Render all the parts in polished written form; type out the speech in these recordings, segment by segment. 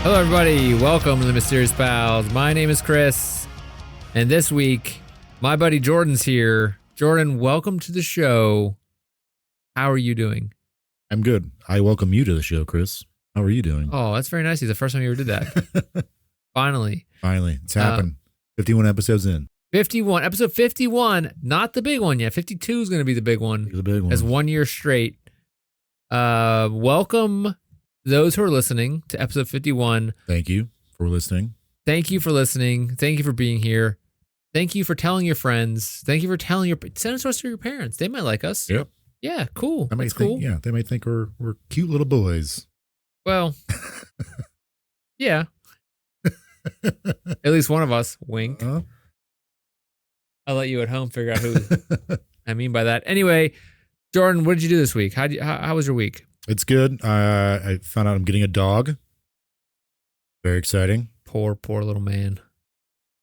Hello, everybody. Welcome to the Mysterious Pals. My name is Chris, and this week, my buddy Jordan's here. Jordan, welcome to the show. How are you doing? I'm good. I welcome you to the show, Chris. How are you doing? Oh, that's very nice. It's the first time you ever did that. Finally. It's happened. 51 episodes in. 51. Episode 51. Not the big one yet. 52 is going to be the big one. The big one. As 1 year straight. Welcome those who are listening to episode 51. Thank you for listening. Thank you for listening. Thank you for being here. Thank you for telling your friends. Thank you for telling send us to your parents. They might like us. Yep. Yeah, cool. That's cool. Yeah, they might think we're cute little boys. Well, yeah. At least one of us. Wink. I'll let you at home figure out who I mean by that. Anyway, Jordan, what did you do this week? How was your week? It's good. I found out I'm getting a dog. Very exciting. Poor little man.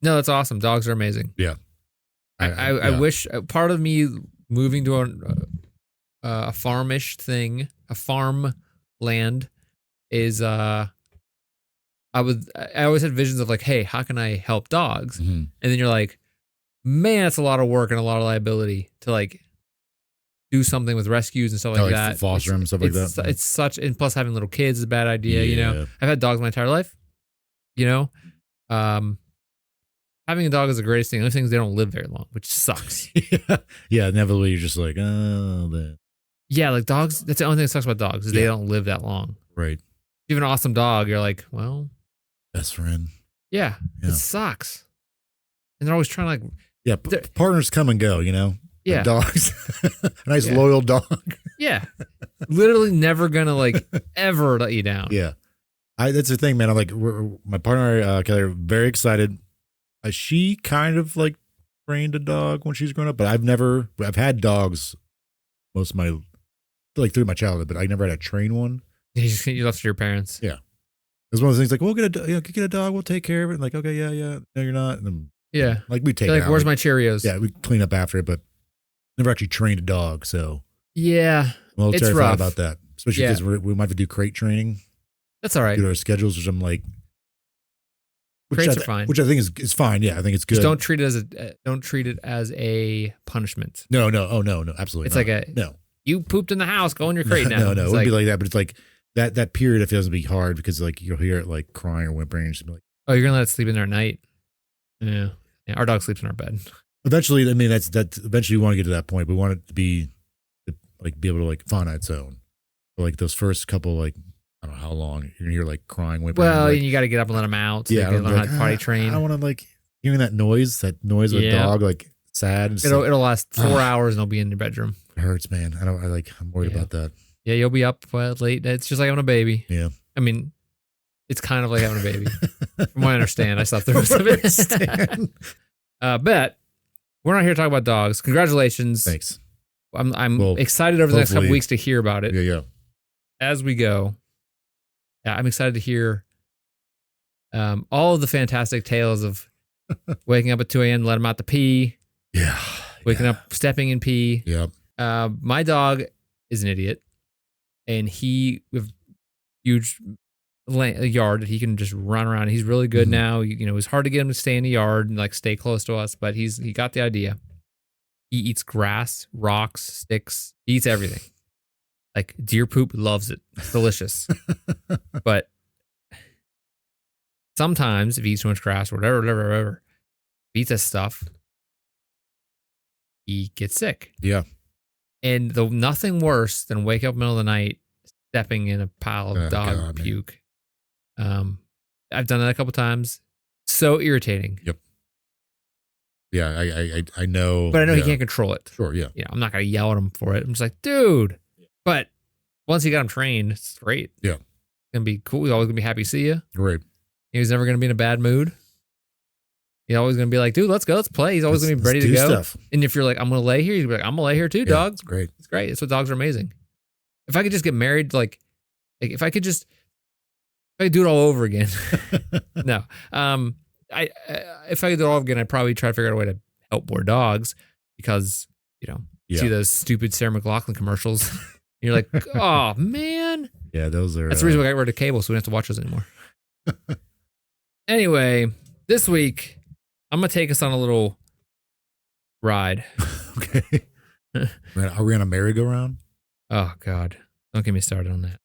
No, that's awesome. Dogs are amazing. Yeah. I wish part of me moving to a farmish thing, a farmland, is I always had visions of like, hey, how can I help dogs? Mm-hmm. And then you're like, man, it's a lot of work and a lot of liability to like do something with rescues and stuff like that. Foster them and stuff like that. It's such, and plus having little kids is a bad idea. Yeah. You know, I've had dogs my entire life. You know, having a dog is the greatest thing. The only thing is they don't live very long, which sucks. Yeah, inevitably you're just like, oh, that. Yeah, like dogs. That's the only thing that sucks about dogs is they don't live that long. Right. You have an awesome dog, you're like, well, best friend. Yeah. It sucks. And they're always trying to like. Yeah, partners come and go, you know? Yeah. Dogs. A nice loyal dog. Yeah. Literally never gonna like ever let you down. Yeah. That's the thing, man. I'm like, my partner, Kelly, are very excited. She kind of like trained a dog when she was growing up, but I've had dogs most of my, like through my childhood, but I never had to train one. You left to your parents. Yeah. It was one of those things like, we'll get a dog. We'll take care of it. And like, okay, yeah. No, you're not. And then, yeah. Like we take You're it like, out. where's my Cheerios? Yeah, we clean up after it, but never actually trained a dog. So yeah, well, it's terrified rough about that, especially because we might have to do crate training. That's all right. Do our schedules, which I'm like, crates are fine. Which I think is fine. Yeah, I think it's good. Just don't treat it as a punishment. No. Oh no, absolutely. It's not. like no. You pooped in the house. Go in your crate now. No, it wouldn't be like that. But it's like that period. It feels to be hard because like you'll hear it like crying or whimpering, and just be like, oh, you're gonna let it sleep in there at night. Yeah. Our dog sleeps in our bed. Eventually, I mean, that's eventually we want to get to that point. We want it to be able to like fawn on its own. But like those first couple, like, I don't know how long you're gonna hear like crying, whimpering. Well, like, and you got to get up and let them out. So yeah, they can learn how like, to potty train. I don't want to like hearing that noise of a dog, like sad. And it'll last 4 hours and it'll be in your bedroom. It hurts, man. I'm worried about that. Yeah, you'll be up late. It's just like having a baby. Yeah. I mean, it's kind of like having a baby. From what I understand, I slept the rest of it. But we're not here to talk about dogs. Congratulations. Thanks. I'm excited over the next couple weeks to hear about it. Yeah. As we go. Yeah, I'm excited to hear all of the fantastic tales of waking up at 2 a.m. to let him out to pee. Yeah. Waking up, stepping in pee. Yep. My dog is an idiot. And we have huge yard that he can just run around. He's really good now. You know, it's hard to get him to stay in the yard and like stay close to us, but he got the idea. He eats grass, rocks, sticks. He eats everything. Like deer poop, loves it. It's delicious. But sometimes if he eats too much grass or whatever, he eats that stuff, he gets sick. Yeah. And nothing worse than wake up in the middle of the night, stepping in a pile of dog puke. I've done that a couple times. So irritating. Yep. Yeah, I know. But I know he can't control it. Sure, yeah. You know, I'm not going to yell at him for it. I'm just like, dude. But once he got him trained, it's great. Yeah. It's going to be cool. He's always going to be happy to see you. Right. He's never going to be in a bad mood. He's always going to be like, dude, let's go. Let's play. He's always going to be ready to go. Stuff. And if you're like, I'm going to lay here, he's going to be like, I'm going to lay here too, dog. It's great. It's great. That's what dogs are amazing. If I could just get married, like if I could do it all over again. No. If I could do it all over again, I'd probably try to figure out a way to help more dogs because, you know, you see those stupid Sarah McLachlan commercials. And you're like, oh, man. Yeah, those are. That's the reason we got rid of cable, so we don't have to watch those anymore. Anyway, this week, I'm going to take us on a little ride. Okay. Are we on a merry-go-round? Oh, God. Don't get me started on that.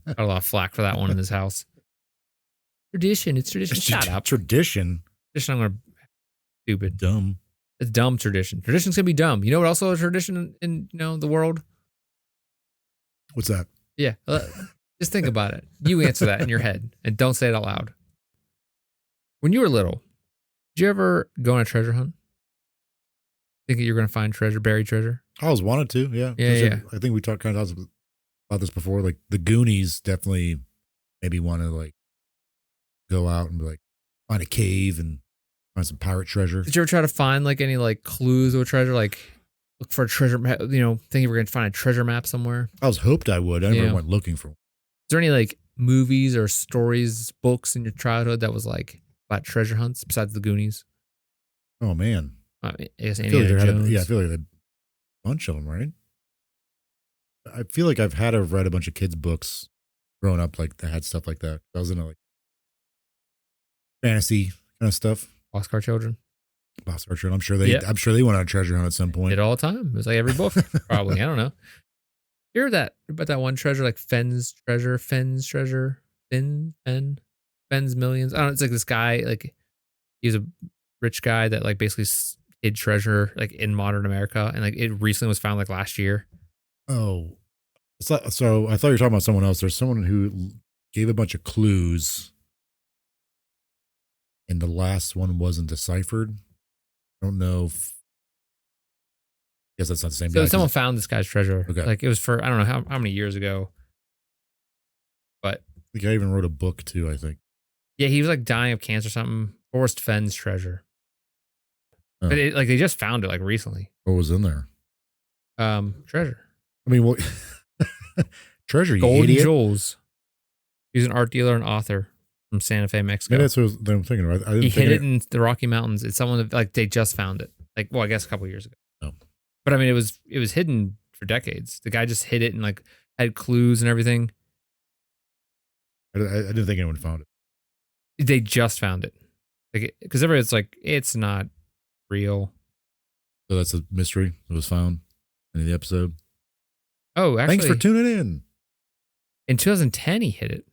Got a lot of flack for that one in this house. Tradition. It's tradition. Shut up. Tradition. Tradition, I'm going to... Stupid. Dumb. It's dumb tradition. Tradition's going to be dumb. You know what also is a tradition in the world? What's that? Yeah. Just think about it. You answer that in your head and don't say it out loud. When you were little, did you ever go on a treasure hunt? Think you're going to find treasure, buried treasure? I always wanted to, yeah. Yeah. I think we talked kind of about this before. Like the Goonies definitely maybe want to like go out and like find a cave and find some pirate treasure. Did you ever try to find like any like clues of a treasure? Like look for a treasure map, think you were going to find a treasure map somewhere? I was hoped I would. I never went looking for one. Is there any like movies or stories, books in your childhood that was like about treasure hunts besides the Goonies? Oh man. I guess I feel like Jones. I feel like a bunch of them, right? I feel like I've read a bunch of kids' books growing up, like that had stuff like that. I was into like fantasy kind of stuff. Boxcar Children. Boxcar Children. I'm sure they went on a treasure hunt at some point. Did all the time. It was like every book, probably. I don't know. You heard about that one treasure, like Fenn's treasure, Fenn's Millions. I don't know. It's like this guy, like he's a rich guy that like basically hid treasure like in modern America, and like it recently was found like last year. Oh, so I thought you were talking about someone else. There's someone who gave a bunch of clues, and the last one wasn't deciphered. I don't know. I guess that's not the same guy. So someone found this guy's treasure. Okay. Like it was for I don't know how many years ago. But the guy even wrote a book too, I think. Yeah, he was like dying of cancer or something. Forrest Fenn's treasure. Oh. But like they just found it like recently. What was in there? Treasure. I mean, what treasure? You Gold idiot. jewels. He's an art dealer and author from Santa Fe, Mexico. Maybe that's what I'm thinking of. He hid it in the Rocky Mountains. It's someone that like they just found it. Like, well, I guess a couple years ago. Oh. But I mean, it was hidden for decades. The guy just hid it and like had clues and everything. I didn't think anyone found it. They just found it. Like, because everybody's like, it's not real. So that's a mystery that was found in the episode. Oh, actually. Thanks for tuning in. In 2010, he hit it.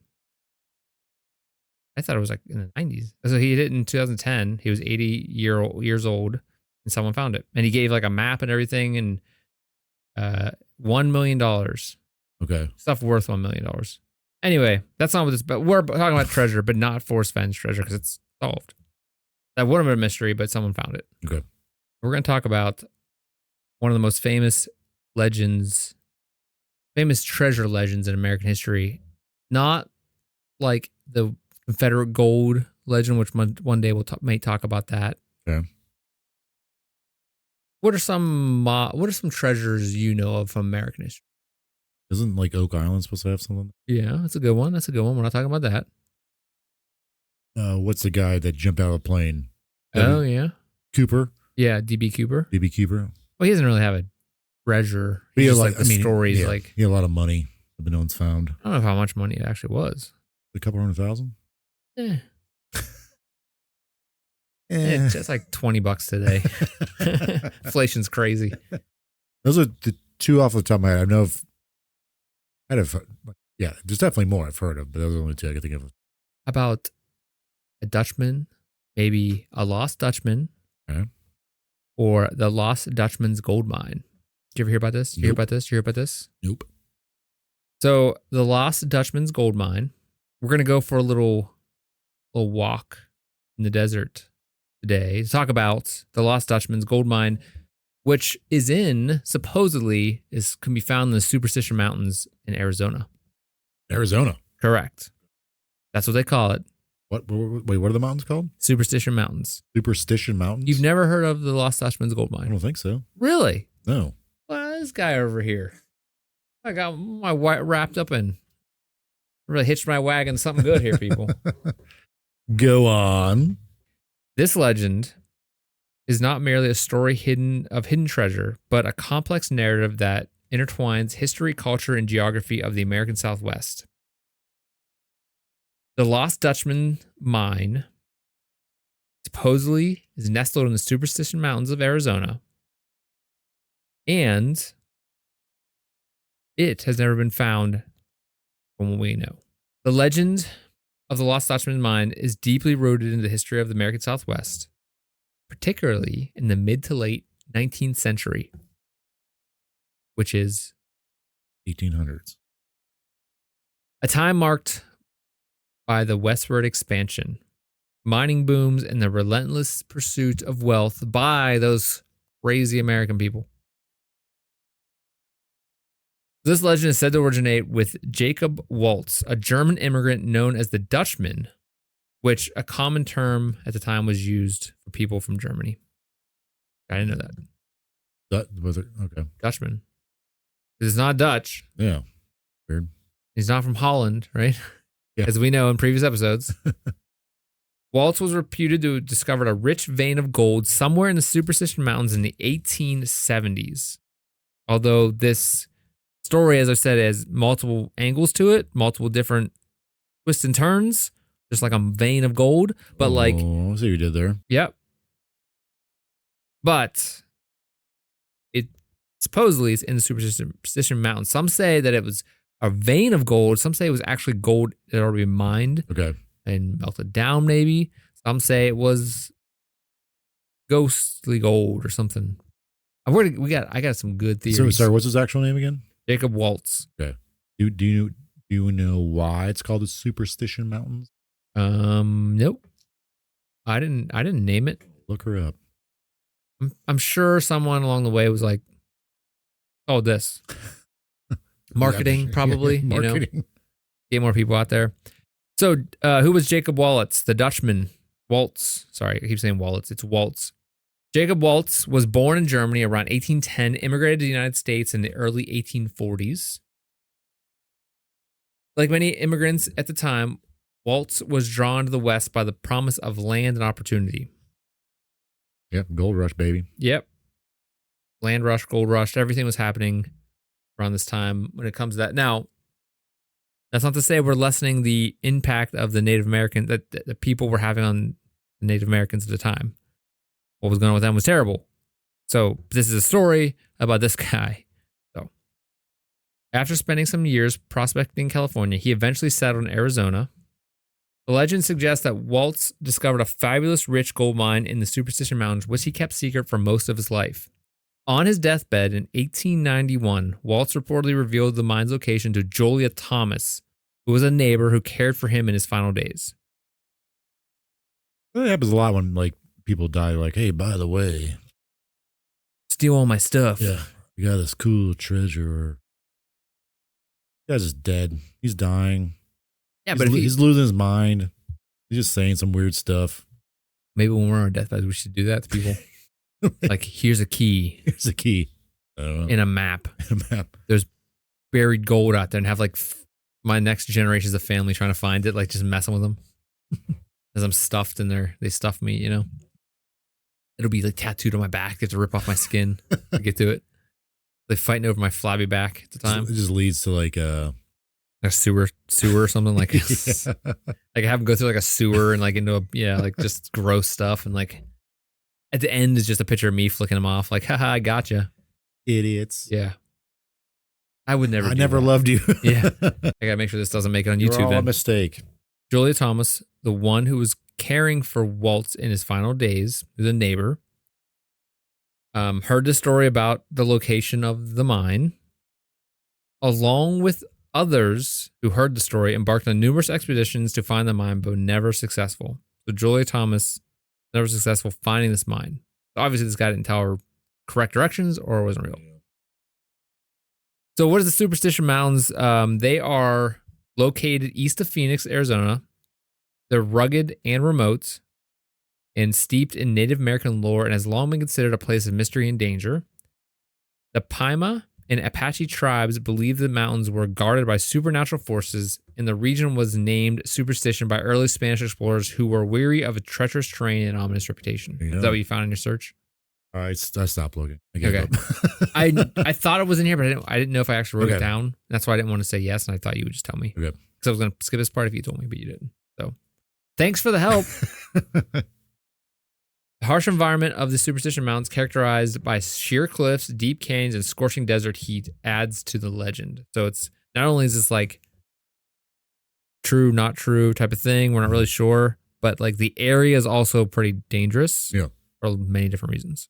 I thought it was like in the 90s. So he hit it in 2010. He was 80 years old, and someone found it. And he gave like a map and everything, and $1 million. Okay. Stuff worth $1 million. Anyway, that's not what this, but we're talking about treasure, but not Forrest Fenn's treasure because it's solved. That would have been a mystery, but someone found it. Okay. We're going to talk about one of the most famous treasure legends in American history. Not like the Confederate gold legend, which one day may talk about that. Okay. What are some treasures you know of from American history? Isn't like Oak Island supposed to have something? Yeah, that's a good one. We're not talking about that. What's the guy that jumped out of a plane? Oh, yeah. Cooper? Yeah, D.B. Cooper. D.B. Cooper? Well, he doesn't really have a treasure. He just like the stories. Yeah, like he had a lot of money that no one's found. I don't know how much money it actually was. A couple $100,000? Eh. It's just like $20 today. Inflation's crazy. Those are the two off the top of my head. I know yeah, there's definitely more I've heard of, but those are the only two I can think of. About a Dutchman, maybe a lost Dutchman, okay, or the lost Dutchman's gold mine. Did you ever hear about this? Nope. Hear about this? Nope. So the lost Dutchman's gold mine. We're gonna go for a little walk in the desert today to talk about the lost Dutchman's gold mine, which supposedly can be found in the Superstition Mountains in Arizona. Arizona. Correct. That's what they call it. Wait, what are the mountains called? Superstition Mountains. Superstition Mountains? You've never heard of the lost Dutchman's gold I mine? don't think so. Really? No. Well, this guy over here. I got my wrapped up in. Really hitched my wagon. Something good here, people. Go on. This legend is not merely a story of hidden treasure, but a complex narrative that intertwines history, culture, and geography of the American Southwest. The Lost Dutchman mine supposedly is nestled in the Superstition Mountains of Arizona, and it has never been found from what we know. The legend of the Lost Dutchman mine is deeply rooted into the history of the American Southwest, particularly in the mid to late 19th century, which is 1800s. a time marked by the westward expansion, mining booms, and the relentless pursuit of wealth by those crazy American people. This legend is said to originate with Jacob Waltz, a German immigrant known as the Dutchman, which a common term at the time was used for people from Germany. I didn't know that. That was it. Okay. Dutchman. It's not Dutch. Yeah. Weird. He's not from Holland, right? Yeah. As we know in previous episodes. Waltz was reputed to have discovered a rich vein of gold somewhere in the Superstition Mountains in the 1870s. Although this story, as I said, has multiple angles to it, multiple different twists and turns, just like a vein of gold. But I see what you did there. Yep. But it supposedly is in the Superstition Mountains. Some say that it was a vein of gold. Some say it was actually gold that had already been mined. Okay. And melted down, maybe. Some say it was ghostly gold or something. I got some good theories. So, sorry, what's his actual name again? Jacob Waltz. Okay. Do you know why it's called the Superstition Mountains? Nope. I didn't name it. Look her up. I'm sure someone along the way was like, "Oh, this." Marketing, probably. Marketing. You know, get more people out there. So, who was Jacob Waltz, the Dutchman? Waltz. Sorry, I keep saying Waltz. It's Waltz. Jacob Waltz was born in Germany around 1810, immigrated to the United States in the early 1840s. Like many immigrants at the time, Waltz was drawn to the West by the promise of land and opportunity. Yep, gold rush, baby. Yep. Land rush, gold rush, everything was happening around this time when it comes to that. Now, that's not to say we're lessening the impact of the Native American that the people were having on the Native Americans at the time. What was going on with them was terrible. So this is a story about this guy. So after spending some years prospecting in California, he eventually settled in Arizona. The legend suggests that Waltz discovered a fabulous rich gold mine in the Superstition Mountains, which he kept secret for most of his life. On his deathbed in 1891, Waltz reportedly revealed the mine's location to Julia Thomas, who was a neighbor who cared for him in his final days. That happens a lot when like people die. Like, hey, by the way, steal all my stuff. Yeah, you got this cool treasure. The guy's just dead. He's dying. Yeah, but he's losing his mind. He's just saying some weird stuff. Maybe when we're on our deathbed, we should do that to people. Like, here's a key. Here's a key. I don't know. In a map. In a map. There's buried gold out there, and have like my next generations of family trying to find it, like just messing with them. As I'm stuffed in there, they stuff me, you know. It'll be like tattooed on my back. They have to rip off my skin to get to it. They're fighting over my flabby back at the time. It just leads to like a sewer or something like. Yeah. Like I have them go through like a sewer and like into like just gross stuff, and like at the end is just a picture of me flicking them off, like, haha, I gotcha. Idiots. Yeah. I would never. I never loved you. Yeah. I gotta make sure this doesn't make it on YouTube. You're all a mistake. Julia Thomas, the one who was caring for Waltz in his final days, who's a neighbor, heard the story about the location of the mine. Along with others who heard the story, embarked on numerous expeditions to find the mine, but were never successful. So Julia Thomas never successful finding this mine. So obviously, this guy didn't tell her correct directions, or it wasn't real. So what is the Superstition Mountains? They are located east of Phoenix, Arizona. They're rugged and remote and steeped in Native American lore, and has long been considered a place of mystery and danger. The Pima and Apache tribes believed the mountains were guarded by supernatural forces, and the region was named Superstition by early Spanish explorers who were weary of a treacherous terrain and ominous reputation. Yeah. Is that what you found in your search? I stopped looking. I gave Okay. up. I thought it was in here, but I didn't know if I actually wrote Okay. it down. That's why I didn't want to say yes, and I thought you would just tell me. Okay. Because I was going to skip this part if you told me, but you didn't. So thanks for the help. The harsh environment of the Superstition Mountains, characterized by sheer cliffs, deep canyons, and scorching desert heat, adds to the legend. So it's not only is this like true, not true type of thing, we're not really sure, but like the area is also pretty dangerous. Yeah. For many different reasons.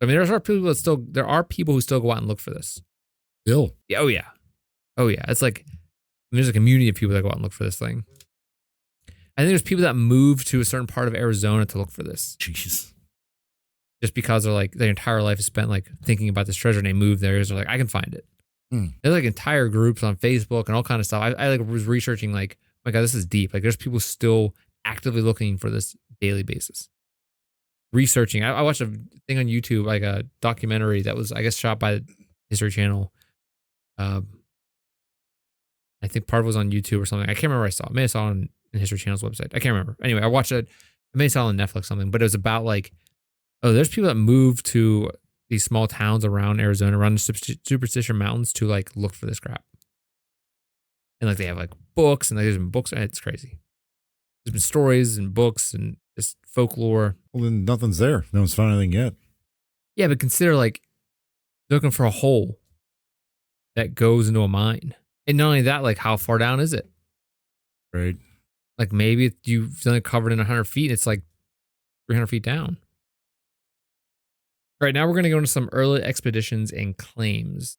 I mean, there are people who still go out and look for this. Still. Yeah, oh yeah. It's like there's a community of people that go out and look for this thing. I think there's people that move to a certain part of Arizona to look for this. Jeez. Just because they're like their entire life is spent like thinking about this treasure and they move there. They're like, I can find it. There's like entire groups on Facebook and all kind of stuff. I like was researching like, oh my God, this is deep. Like there's people still actively looking for this daily basis. Researching. I watched a thing on YouTube, like a documentary that was, I guess, shot by the History Channel. I think part of it was on YouTube or something. I can't remember where I saw it. I may have saw it on History Channel's website. I can't remember. Anyway, I watched it. I may have saw it on Netflix or something, but it was about like, oh, there's people that move to these small towns around Arizona, around the Superstition Mountains to like look for this crap. And like they have like books and like, there's been books. It's crazy. There's been stories and books and just folklore. Well, then nothing's there. No one's found anything yet. Yeah, but consider like looking for a hole that goes into a mine. And not only that, like how far down is it? Right. Like maybe you've done it covered in 100 feet. It's like 300 feet down. All right, now we're going to go into some early expeditions and claims.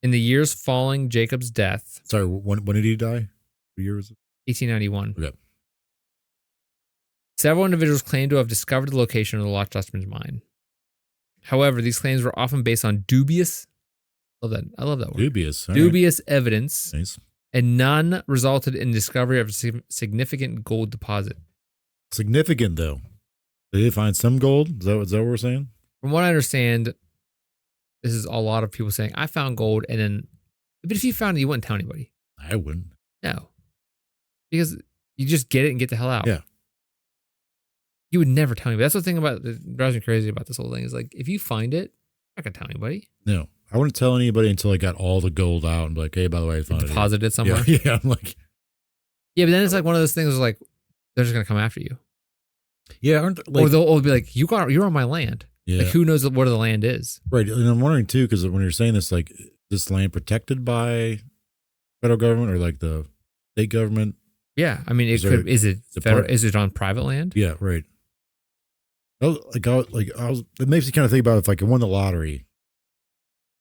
In the years following Jacob's death. Sorry, when did he die? What year was it? 1891. Okay. Several individuals claimed to have discovered the location of the Lost Dutchman's mine. However, these claims were often based on dubious, I love that word. Dubious. Dubious evidence. Nice. And none resulted in discovery of a significant gold deposit. Significant, though. Did they find some gold? Is that what we're saying? From what I understand, this is a lot of people saying, I found gold, and then, but if you found it, you wouldn't tell anybody. I wouldn't. No. Because you just get it and get the hell out. Yeah. You would never tell anybody. That's the thing that drives me crazy about this whole thing is like, if you find it, I'm not going to tell anybody. No. I wouldn't tell anybody until I got all the gold out and be like, hey, by the way, I found it. Deposited it somewhere. Yeah, yeah. I'm like, yeah, but then it's like one of those things like, they're just going to come after you. yeah. Or they'll be like, you're on my land. Yeah. Like, who knows what the land is? Right. And I'm wondering too, because when you're saying this, like, this land protected by federal government or like the state government? Yeah. I mean, is it on private land? Yeah. Right. It makes you kind of think about if like I won the lottery.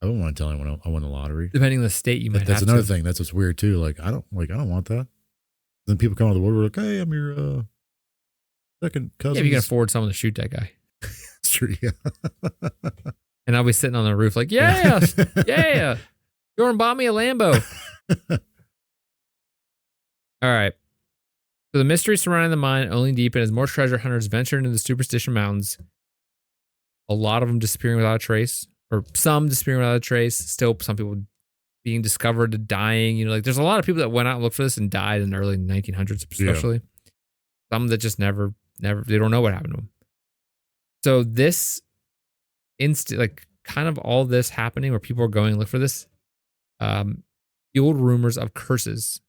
I don't want to tell anyone I won the lottery. Depending on the state, you might have to. That's another thing. That's what's weird too. Like I don't want that. Then people come out of the woodwork, like, hey, I'm your second cousin. Yeah, you can afford someone to shoot that guy. That's true. Yeah. And I'll be sitting on the roof like, yeah. You want to buy me a Lambo? All right. So the mystery surrounding the mine only deepened as more treasure hunters ventured into the Superstition Mountains. A lot of them disappearing without a trace, or some disappearing without a trace. Still, some people being discovered, dying. You know, like there's a lot of people that went out and looked for this and died in the early 1900s, especially. Yeah. Some that just never, they don't know what happened to them. So this like kind of all this happening where people are going to look for this, fueled rumors of curses.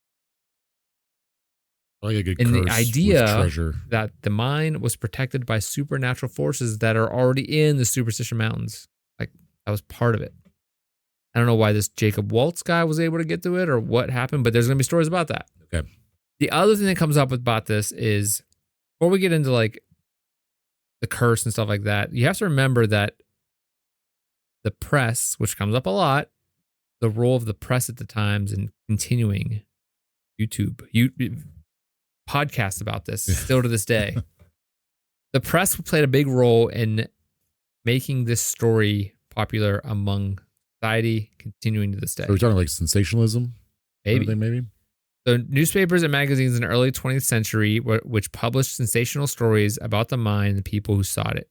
Like a good and curse the idea with treasure. That the mine was protected by supernatural forces that are already in the Superstition Mountains. Like that was part of it. I don't know why this Jacob Waltz guy was able to get to it or what happened, but there's going to be stories about that. Okay. The other thing that comes up about this is before we get into like the curse and stuff like that, you have to remember that the press, which comes up a lot, the role of the press at the times in continuing YouTube podcasts about this still to this day. The press played a big role in making this story popular among society, continuing to this day. Are we talking like sensationalism? Maybe. So newspapers and magazines in the early 20th century, which published sensational stories about the mine and the people who sought it.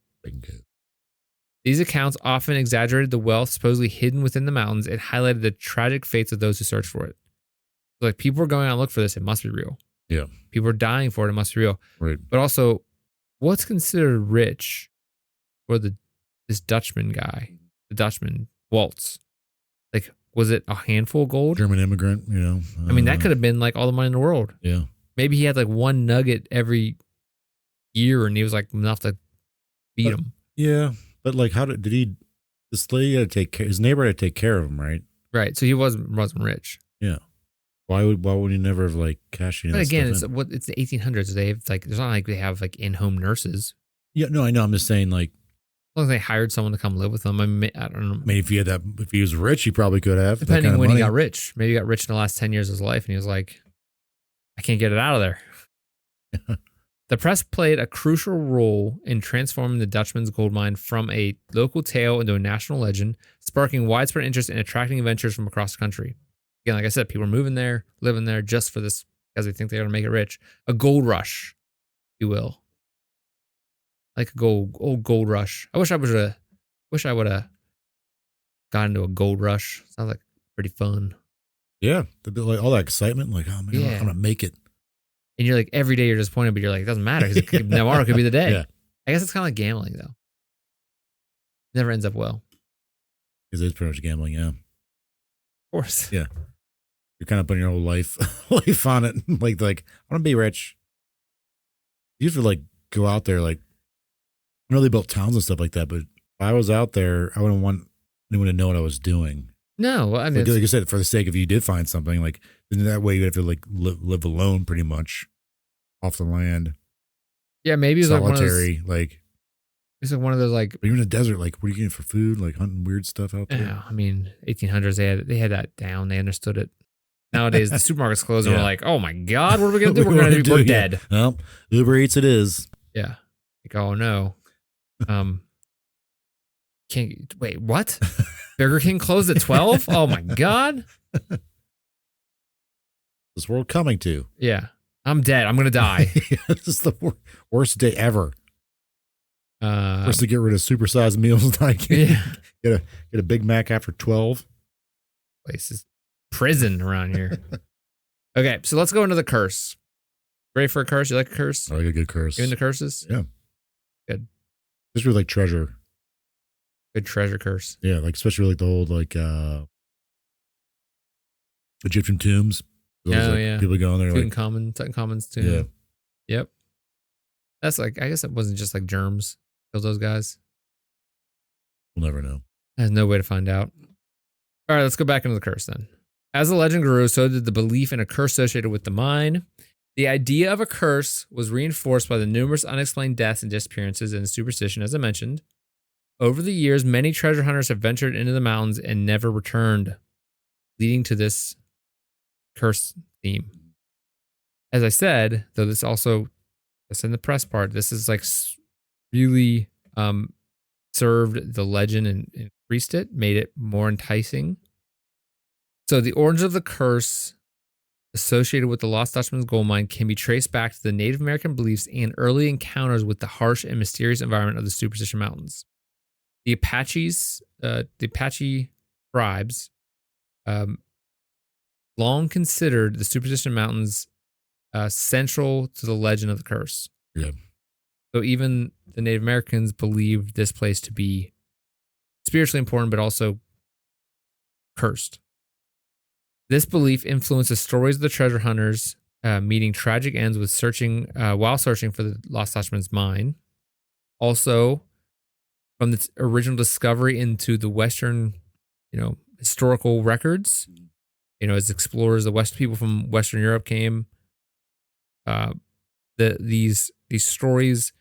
These accounts often exaggerated the wealth supposedly hidden within the mountains and highlighted the tragic fates of those who searched for it. So like people are going out and look for this, it must be real. Yeah. People are dying for it, it must be real. Right. But also, what's considered rich for this Dutchman guy, the Dutchman, Waltz? Like, was it a handful of gold? German immigrant, you know. I mean, that could have been like all the money in the world. Yeah. Maybe he had like one nugget every year, and he was like enough to beat him. Yeah, but like, did he? This lady had to take care. His neighbor had to take care of him, right? Right. So he wasn't rich. Yeah. Why would he never have like cashed in? But again, it's the 1800s. They have like, there's not like they have like in-home nurses. Yeah, no, I know. I'm just saying, like, as long as they hired someone to come live with them. I don't know. I mean, if he was rich, he probably could have. Depending on when he got rich. Maybe he got rich in the last 10 years of his life, and he was like, I can't get it out of there. The press played a crucial role in transforming the Dutchman's gold mine from a local tale into a national legend, sparking widespread interest and attracting adventurers from across the country. Again, like I said, people are moving there, living there just for this, because they think they're going to make it rich. A gold rush, if you will. Like a old gold rush. I wish I would have got into a gold rush. Sounds like pretty fun. Yeah, like all that excitement, like, oh man, I'm gonna make it. And you're like, every day you're disappointed, but you're like, it doesn't matter because tomorrow could be the day. Yeah. I guess it's kind of like gambling, though. Never ends up well. Because it's pretty much gambling, yeah. Of course. Yeah. You're kind of putting your whole life on it. like, I want to be rich. You used to like go out there, like, I know they built towns and stuff like that, but if I was out there, I wouldn't want anyone to know what I was doing. No, I mean, like I said, for the sake of you did find something, like, in that way you have to like live alone pretty much off the land. Yeah, maybe it's solitary, like it's like one of those like. But you're in the desert, like, what are you getting for food? Like hunting weird stuff out there. Yeah, I mean, 1800s they had that down. They understood it. Nowadays, the supermarket's closed, and we're like, oh my god, what are we gonna do? We're dead. Well, Uber Eats it is. Yeah. Like, oh no. Can't wait. What? Burger King closed at 12? Oh my god. This world coming to. Yeah. I'm dead. I'm gonna die. This is the worst day ever. First to get rid of supersized meals. Like, get a Big Mac after 12. Place is prison around here. Okay, so let's go into the curse. Ready for a curse? You like a curse? I like a good curse. You into curses? Yeah. Good. Especially like treasure. Good treasure curse. Yeah, like especially like the old like Egyptian tombs. Those, yeah. People going there like Tutankhamun's tomb. Yeah. Yep. That's like, I guess it wasn't just like germs killed those guys. We'll never know. There's no way to find out. All right, let's go back into the curse then. As the legend grew, so did the belief in a curse associated with the mine. The idea of a curse was reinforced by the numerous unexplained deaths and disappearances and superstition, as I mentioned. Over the years, many treasure hunters have ventured into the mountains and never returned, leading to this curse theme. As I said, though, this also, that's in the press part, this is like really served the legend and increased it, made it more enticing. So the origin of the curse associated with the Lost Dutchman's gold mine can be traced back to the Native American beliefs and early encounters with the harsh and mysterious environment of the Superstition Mountains. The Apache tribes long considered the Superstition Mountains central to the legend of the curse. Yeah. So even the Native Americans believed this place to be spiritually important, but also cursed. This belief influenced the stories of the treasure hunters, meeting tragic ends with while searching for the Lost Dutchman's mine. Also, from its original discovery into the Western, historical records, as explorers, the people from Western Europe came. These stories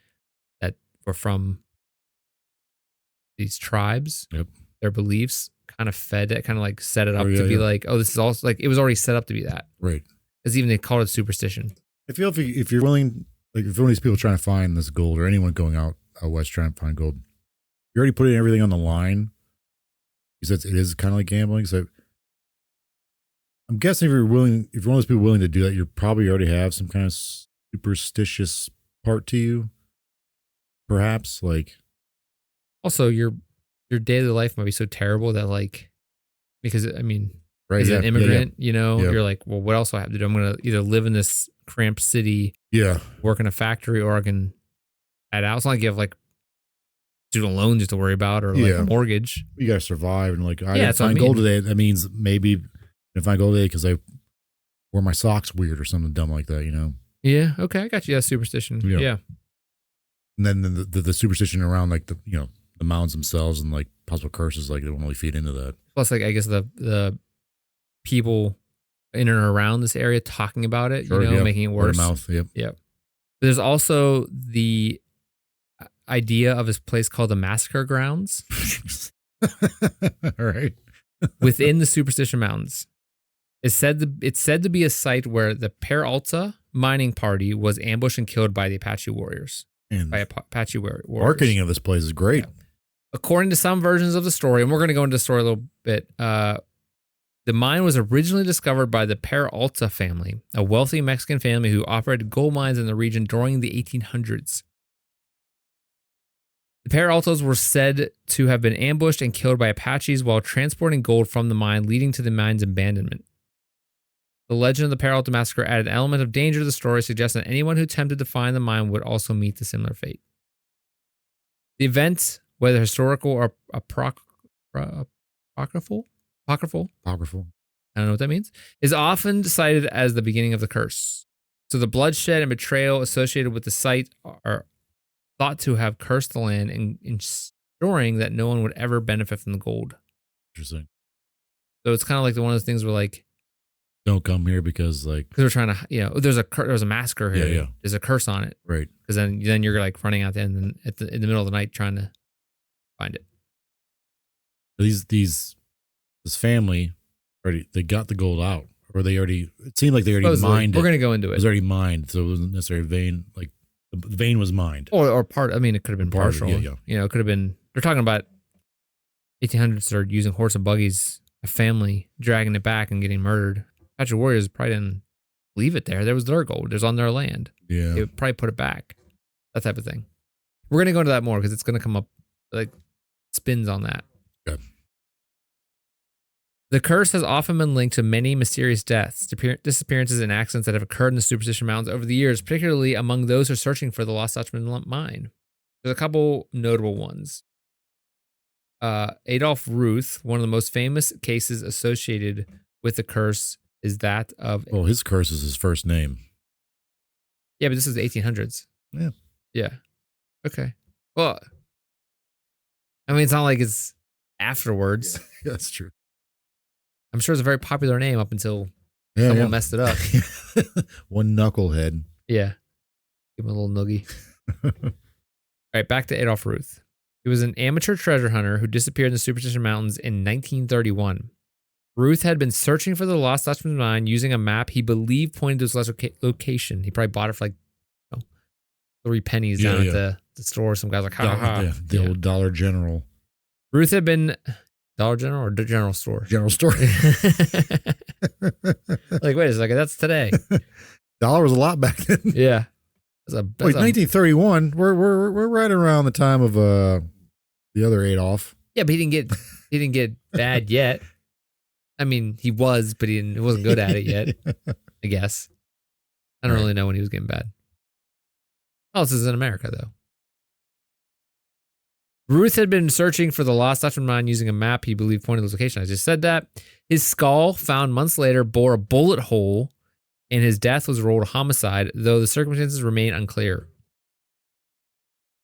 that were from these tribes, yep. Their beliefs kind of set it up to be like, oh, this is also like, it was already set up to be that. Right. Because even they called it superstition. I feel if you're willing, like if one of these people trying to find this gold or anyone going out west trying to find gold, you're already putting everything on the line. Because it is kind of like gambling. So I'm guessing if you're one of those people willing to do that, you probably already have some kind of superstitious part to you. Perhaps like. Also, your daily life might be so terrible that because I mean, right, as an immigrant, you're like, well, what else do I have to do? I'm going to either live in this cramped city, work in a factory, or I can head out. It's not like you have student loans to worry about or a mortgage. You got to survive and I didn't find gold today. That means maybe if I find gold today because I wore my socks weird or something dumb like that, Yeah. Okay. I got you. Yeah. Superstition. Yeah. Yeah. And then the superstition around like the mounds themselves and like possible curses, like they don't really feed into that. Plus, like I guess the people in and around this area talking about it, Sure, making it worse. Word of mouth. Yep. Yep. There's also the idea of this place called the Massacre Grounds All right. within the Superstition Mountains. It's said to be a site where the Peralta mining party was ambushed and killed by the Apache warriors. And Apache warriors. marketing of this place is great. Yeah. According to some versions of the story, and we're going to go into the story a little bit, the mine was originally discovered by the Peralta family, a wealthy Mexican family who operated gold mines in the region during the 1800s. The Peraltas were said to have been ambushed and killed by Apaches while transporting gold from the mine, leading to the mine's abandonment. The legend of the Peralta massacre added an element of danger to the story, suggesting that anyone who attempted to find the mine would also meet a similar fate. The event, whether historical or apocryphal, I don't know what that means, is often cited as the beginning of the curse. So the bloodshed and betrayal associated with the site are thought to have cursed the land and ensuring that no one would ever benefit from the gold. Interesting. So it's kind of like one of those things where like, don't come here because like we're trying to, there's a massacre here. Yeah. There's a curse on it. Right. Because then you're like running out there and then in the middle of the night trying to find it. This family they got the gold out, or it seemed like they already Supposedly, mined it. We're going to go into It it. was already mined, so it wasn't necessarily vein. Like the vein was mined. Or part, I mean, it could have been partial. Yeah. It could have been, they're talking about 1800s, they're using horse and buggies, a family dragging it back and getting murdered. Apache warriors probably didn't leave it there. There was their gold. It was on their land. Yeah. They would probably put it back. That type of thing. We're going to go into that more because it's going to come up, like, spins on that. Okay. The curse has often been linked to many mysterious deaths, disappearances, and accidents that have occurred in the Superstition Mountains over the years, particularly among those who are searching for the Lost Dutchman mine. There's a couple notable ones. Adolf Ruth, one of the most famous cases associated with the curse, is that of... Well, his curse is his first name. Yeah, but this is the 1800s. Yeah. Yeah. Okay. Well, I mean, it's not like it's afterwards. Yeah, that's true. I'm sure it's a very popular name up until someone messed it up. One knucklehead. Yeah. Give him a little noogie. All right, back to Adolf Ruth. He was an amateur treasure hunter who disappeared in the Superstition Mountains in 1931. Ruth had been searching for the Lost Dutchman mine using a map he believed pointed to his location. He probably bought it for like 3 pennies down at the store. Some guy's like, ha ha ha. Yeah, the old Dollar General. Ruth had been Dollar General or General Store? General Store. Like, wait a second, that's today. Dollar was a lot back then. Yeah. Wait, 1931. We're right around the time of the other Adolf. Yeah, but he didn't get bad yet. I mean, he was, but he wasn't good at it yet, I guess. I don't really know when he was getting bad. Oh, this is in America, though. Ruth had been searching for the Lost Dutchman mine using a map he believed pointed to his location. I just said that. His skull, found months later, bore a bullet hole, and his death was ruled a homicide, though the circumstances remain unclear.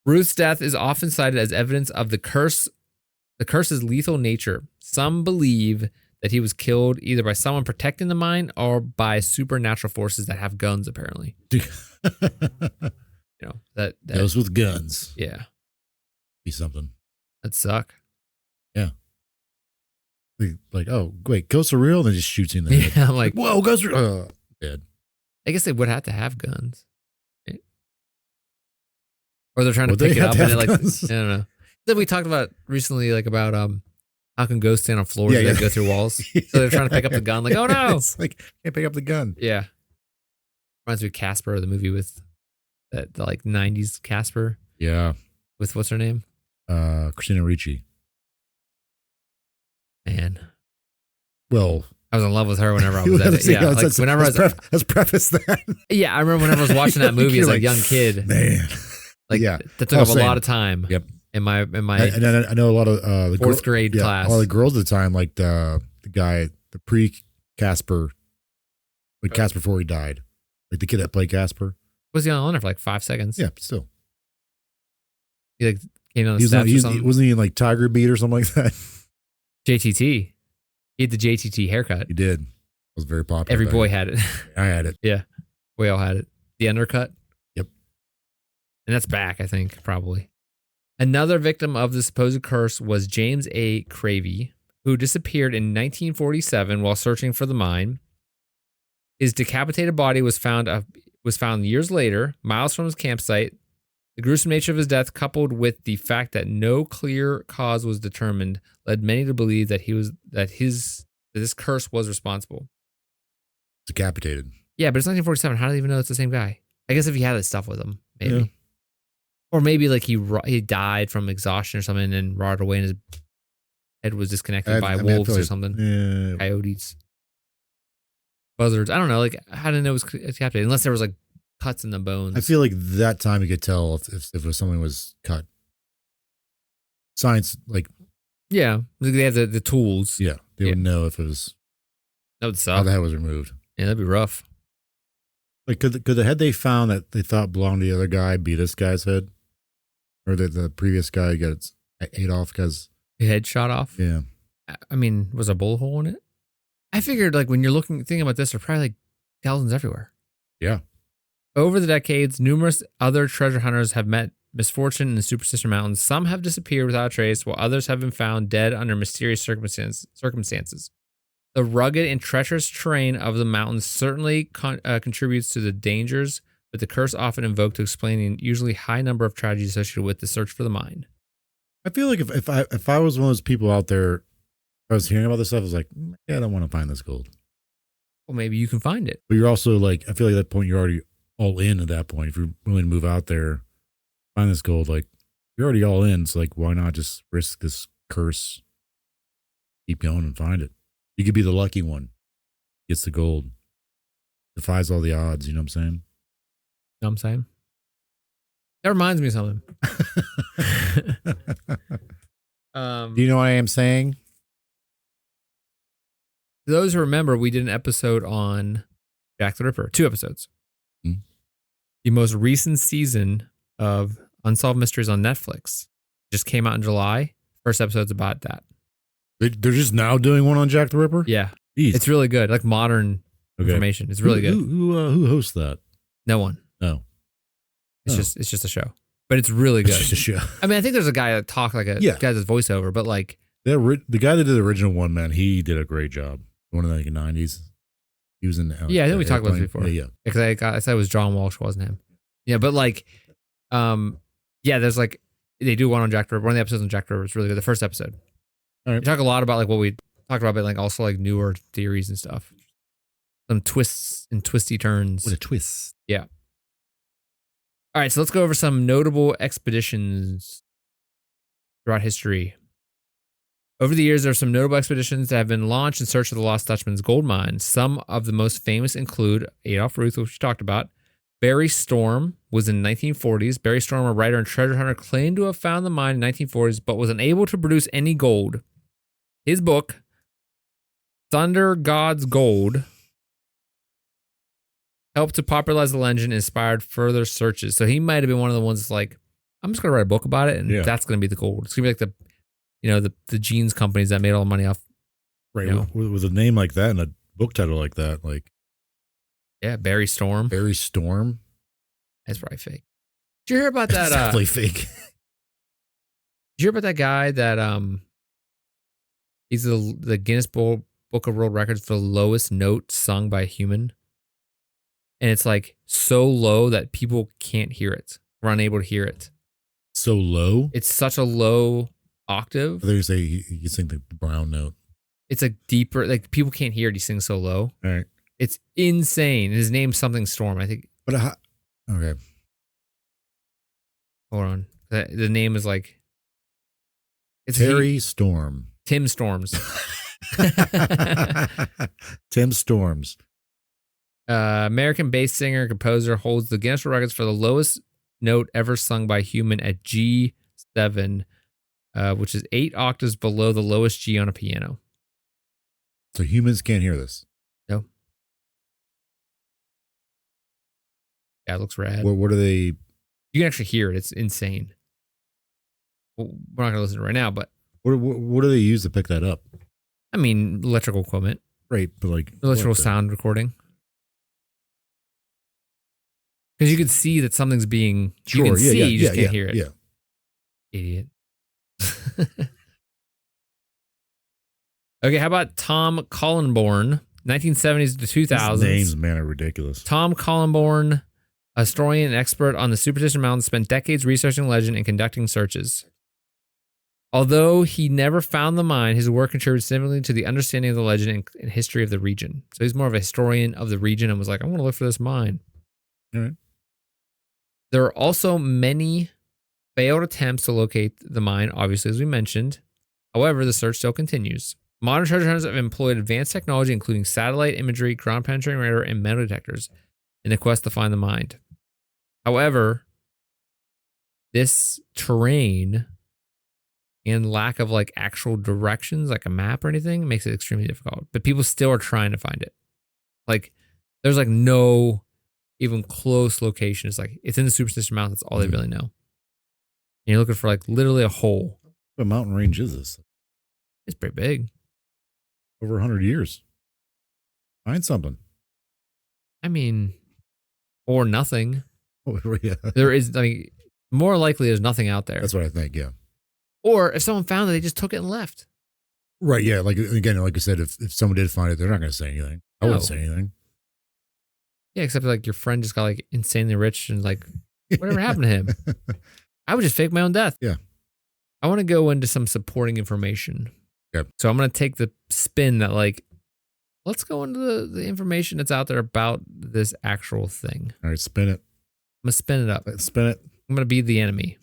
Ruth's death is often cited as evidence of the curse's lethal nature. Some believe that he was killed either by someone protecting the mine or by supernatural forces that have guns, apparently. That Those with guns. Yeah. Be something. That'd suck. Yeah. Like, oh, wait, ghosts are real? And then just shoots in the head. Yeah, I'm like, whoa, ghosts are dead. I guess they would have to have guns. Right? Or they're trying to pick it up and I don't know. Then we talked about recently, like about how can ghosts stand on floors and go through walls? So they're trying to pick up the gun, like, oh no. It's like, can't pick up the gun. Yeah. Reminds me of Casper, the movie with the like 90s Casper. Yeah. With what's her name? Christina Ricci. Man. Well, I was in love with her whenever I was at it. Yeah, like whenever let's preface that. Yeah, I remember whenever I was watching that movie as a young kid. Man, like that took up a lot of time. Yep. In my and I know a lot of the fourth grade class. All the girls at the time, like the guy, the pre-Casper, like Casper before he died. Like the kid that played Casper. Was he on there for like 5 seconds? Yeah, but still. He like came on the steps or something. Wasn't he in like Tiger Beat or something like that? JTT. He had the JTT haircut. He did. It was very popular. Every boy had it. I had it. Yeah. We all had it. The undercut. Yep. And that's back, I think, probably. Another victim of the supposed curse was James A. Cravey, who disappeared in 1947 while searching for the mine. His decapitated body was found years later, miles from his campsite. The gruesome nature of his death, coupled with the fact that no clear cause was determined, led many to believe that this curse was responsible. Decapitated. Yeah, but it's 1947. How do they even know it's the same guy? I guess if he had this stuff with him, maybe. Yeah. Or maybe like he died from exhaustion or something and rotted away and his head was disconnected by wolves or something. Yeah. Coyotes. Buzzards. I don't know. Like, how did I know it was decapitated? Unless there was like cuts in the bones. I feel like that time you could tell if something was cut. Science, like. Yeah. They have the tools. Yeah. They would know if it was. That would suck. How the head was removed. Yeah, that'd be rough. Like, could the head they found that they thought belonged to the other guy be this guy's head? Or the previous guy got ate off because. Head shot off? Yeah. I mean, was a bullet hole in it? I figured like when you're thinking about this, there are probably like skeletons everywhere. Yeah. Over the decades, numerous other treasure hunters have met misfortune in the Superstition Mountains. Some have disappeared without a trace, while others have been found dead under mysterious circumstances. The rugged and treacherous terrain of the mountains certainly contributes to the dangers, but the curse often invoked to explain the usually high number of tragedies associated with the search for the mine. I feel like if I was one of those people out there, I was hearing about this stuff, I was like, yeah, I don't want to find this gold. Well, maybe you can find it. But you're also like, I feel like at that point, you're already all in at that point. If you're willing to move out there, find this gold, like you're already all in. So like, why not just risk this curse? Keep going and find it. You could be the lucky one. Gets the gold. Defies all the odds. You know what I'm saying? You know what I'm saying? That reminds me of something. Do you know what I am saying? Those who remember, we did an episode on Jack the Ripper. 2 episodes. Mm-hmm. The most recent season of Unsolved Mysteries on Netflix just came out in July. First episode's about that. They're just now doing one on Jack the Ripper? Yeah. Jeez. It's really good. Like modern information. It's really good. Who hosts that? No one. No. It's just a show. But it's really good. It's just a show. I mean, I think there's a guy that talked like a guy that's voiceover, but like the guy that did the original one, man, he did a great job. One of the 90s. He was in the I think we talked about this before. Yeah. Because I said it was John Walsh, wasn't him. Yeah, but like there's like they do one on Jack the Ripper. One of the episodes on Jack the Ripper is really good. The first episode. All right. We talk a lot about like what we talked about, but like also like newer theories and stuff. Some twists and twisty turns. What a twist. Yeah. All right, so let's go over some notable expeditions throughout history. Over the years, there are some notable expeditions that have been launched in search of the Lost Dutchman's gold mine. Some of the most famous include Adolf Ruth, which we talked about. Barry Storm was in the 1940s. Barry Storm, a writer and treasure hunter, claimed to have found the mine in the 1940s, but was unable to produce any gold. His book, Thunder God's Gold, helped to popularize the legend and inspired further searches. So he might have been one of the ones that's like, I'm just going to write a book about it, and that's going to be the gold. It's going to be like the jeans companies that made all the money off. Right. With a name like that and a book title like that, like. Yeah, Barry Storm. Barry Storm? That's probably fake. Did you hear about that? That's definitely fake. Did you hear about that guy that he's the Guinness Book of World Records for the lowest note sung by a human? And it's like so low that people can't hear it. We're unable to hear it. So low? It's such a low octave. They say you sing the brown note. It's like deeper, like people can't hear it. He sings so low. All right. It's insane. His name's something Storm, I think. But okay. Hold on. The name is like it's Terry Storm. Tim Storms. Tim Storms. American bass singer and composer, holds the Guinness World Records for the lowest note ever sung by a human at G7, which is 8 octaves below the lowest G on a piano. So humans can't hear this? No. Yeah, it looks rad. What are they? You can actually hear it. It's insane. Well, we're not going to listen to it right now, but What do they use to pick that up? I mean, electrical equipment. Right, but like Electrical sound recording. Because you can see that something's being. Sure, you can see, yeah, you just can't hear it. Yeah. Idiot. Okay, how about Tom Collenborn, 1970s to 2000s? These names, man, are ridiculous. Tom Collenborn, a historian and expert on the Superstition Mountains, spent decades researching legend and conducting searches. Although he never found the mine, his work contributed significantly to the understanding of the legend and history of the region. So he's more of a historian of the region and was like, I'm going to look for this mine. All right. There are also many failed attempts to locate the mine, obviously, as we mentioned. However, the search still continues. Modern treasure hunters have employed advanced technology, including satellite imagery, ground-penetrating radar, and metal detectors in the quest to find the mine. However, this terrain and lack of like actual directions, like a map or anything, makes it extremely difficult. But people still are trying to find it. Like, there's like no even close location. It's like, it's in the Superstition Mountains. That's all they really know. And you're looking for like literally a hole. What mountain range is this? It's pretty big. Over 100 years. Find something. I mean, or nothing. Oh, yeah. There is, I mean, more likely there's nothing out there. That's what I think, yeah. Or if someone found it, they just took it and left. Right, yeah. Like, again, like I said, if someone did find it, they're not going to say anything. I wouldn't say anything. Yeah, except like your friend just got like insanely rich and like, whatever happened to him? I would just fake my own death. Yeah. I want to go into some supporting information. Yep. So I'm going to take the spin that like, let's go into the information that's out there about this actual thing. All right, spin it. I'm going to spin it up. Spin it. I'm going to be the enemy.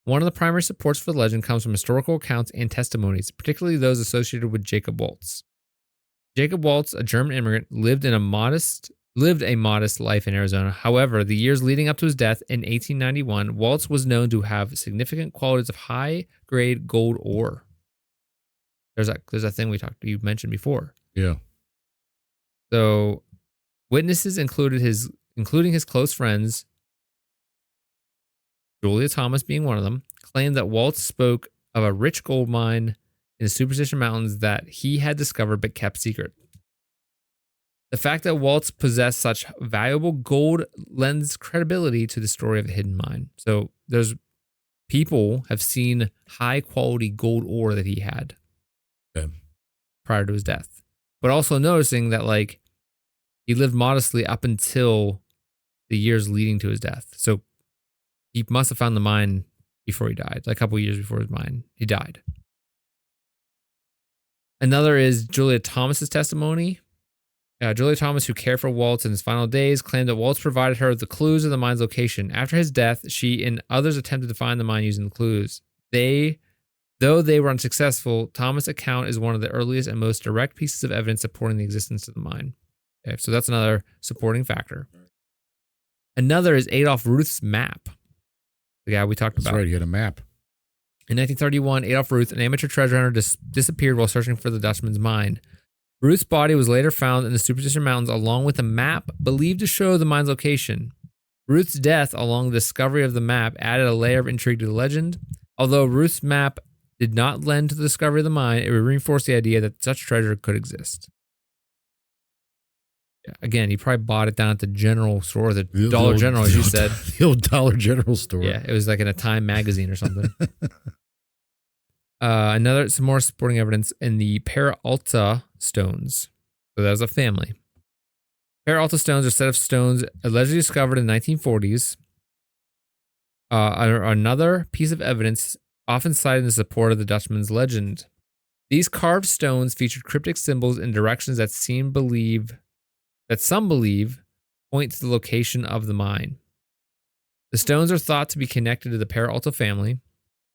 One of the primary supports for the legend comes from historical accounts and testimonies, particularly those associated with Jacob Waltz. Jacob Waltz, a German immigrant, lived a modest life in Arizona. However, the years leading up to his death in 1891, Waltz was known to have significant qualities of high-grade gold ore. There's a thing you mentioned before. Yeah. So, witnesses including his close friends, Julia Thomas being one of them, claimed that Waltz spoke of a rich gold mine in the Superstition Mountains that he had discovered but kept secret. The fact that Waltz possessed such valuable gold lends credibility to the story of the hidden mine. So there's people have seen high quality gold ore that he had prior to his death, but also noticing that like he lived modestly up until the years leading to his death. So he must have found the mine before he died, like a couple of years before his mine, he died. Another is Julia Thomas's testimony. Julia Thomas, who cared for Waltz in his final days, claimed that Waltz provided her with the clues of the mine's location. After his death, she and others attempted to find the mine using the clues. Though they were unsuccessful, Thomas' account is one of the earliest and most direct pieces of evidence supporting the existence of the mine. Okay, so that's another supporting factor. Another is Adolf Ruth's map. The guy we talked about. That's right, he had a map. In 1931, Adolf Ruth, an amateur treasure hunter, disappeared while searching for the Dutchman's mine. Ruth's body was later found in the Superstition Mountains along with a map believed to show the mine's location. Ruth's death, along with the discovery of the map, added a layer of intrigue to the legend. Although Ruth's map did not lend to the discovery of the mine, it reinforced the idea that such treasure could exist. Again, he probably bought it down at the general store, the Dollar General, as you said. The old Dollar General store. Yeah, it was like in a Time magazine or something. Some more supporting evidence in the Peralta stones. So that was a family. Peralta stones are a set of stones allegedly discovered in the 1940s. Another piece of evidence often cited in support of the Dutchman's legend. These carved stones featured cryptic symbols in directions that some believe point to the location of the mine. The stones are thought to be connected to the Peralta family.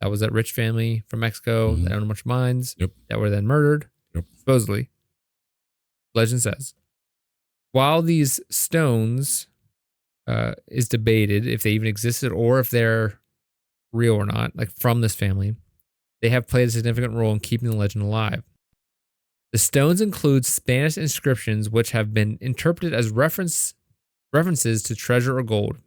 That was that rich family from Mexico that owned a bunch of mines that were then murdered, supposedly. Legend says. While these stones is debated if they even existed or if they're real or not, like from this family, they have played a significant role in keeping the legend alive. The stones include Spanish inscriptions which have been interpreted as reference references to treasure or gold.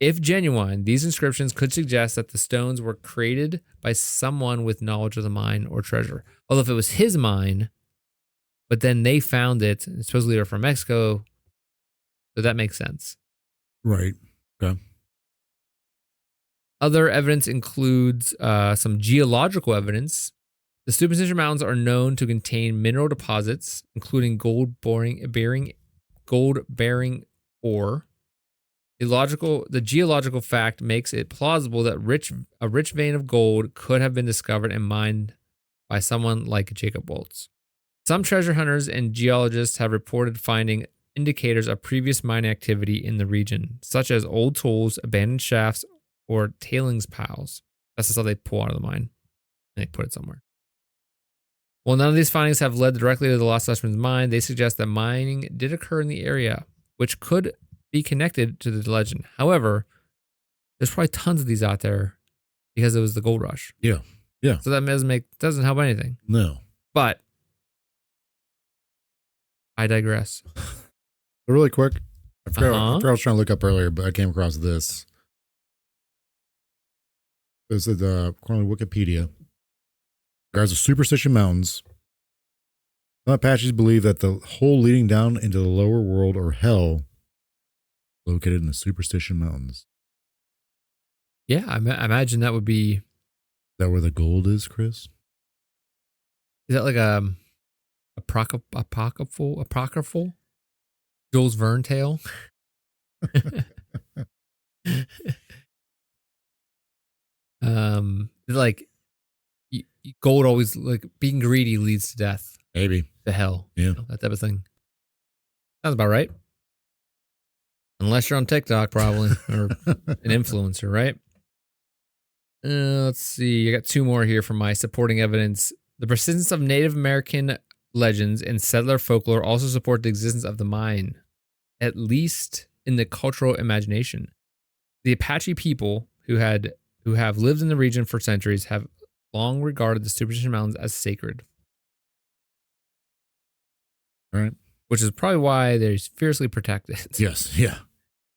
If genuine, these inscriptions could suggest that the stones were created by someone with knowledge of the mine or treasure. Although if it was his mine, but then they found it, and supposedly they're from Mexico, so that makes sense. Right. Okay. Other evidence includes some geological evidence. The Superstition Mountains are known to contain mineral deposits, including gold-bearing ore. The geological fact makes it plausible that a rich vein of gold could have been discovered and mined by someone like Jacob Waltz. Some treasure hunters and geologists have reported finding indicators of previous mining activity in the region, such as old tools, abandoned shafts, or tailings piles. That's just how they pull out of the mine and they put it somewhere. While none of these findings have led directly to the Lost Dutchman's mine, they suggest that mining did occur in the area, which could be connected to the legend. However, there's probably tons of these out there because it was the gold rush. Yeah. Yeah. So that doesn't help anything. No. But I digress. Really quick, I forgot what I was trying to look up earlier, but I came across this. This is according to Wikipedia. Regards the Superstition Mountains, some Apaches believe that the hole leading down into the lower world or hell located in the Superstition Mountains. Yeah, I imagine that would be. Is that where the gold is, Chris? Is that like apocryphal Jules Verne tale? Like gold always, like being greedy leads to death. Maybe. To hell. Yeah. You know, that type of thing. Sounds about right. Unless you're on TikTok, probably, or an influencer, right? Let's see. I got two more here from my supporting evidence. The persistence of Native American legends and settler folklore also support the existence of the mine, at least in the cultural imagination. The Apache people who have lived in the region for centuries have long regarded the Superstition Mountains as sacred. All right. Which is probably why they're fiercely protected. Yes. Yeah.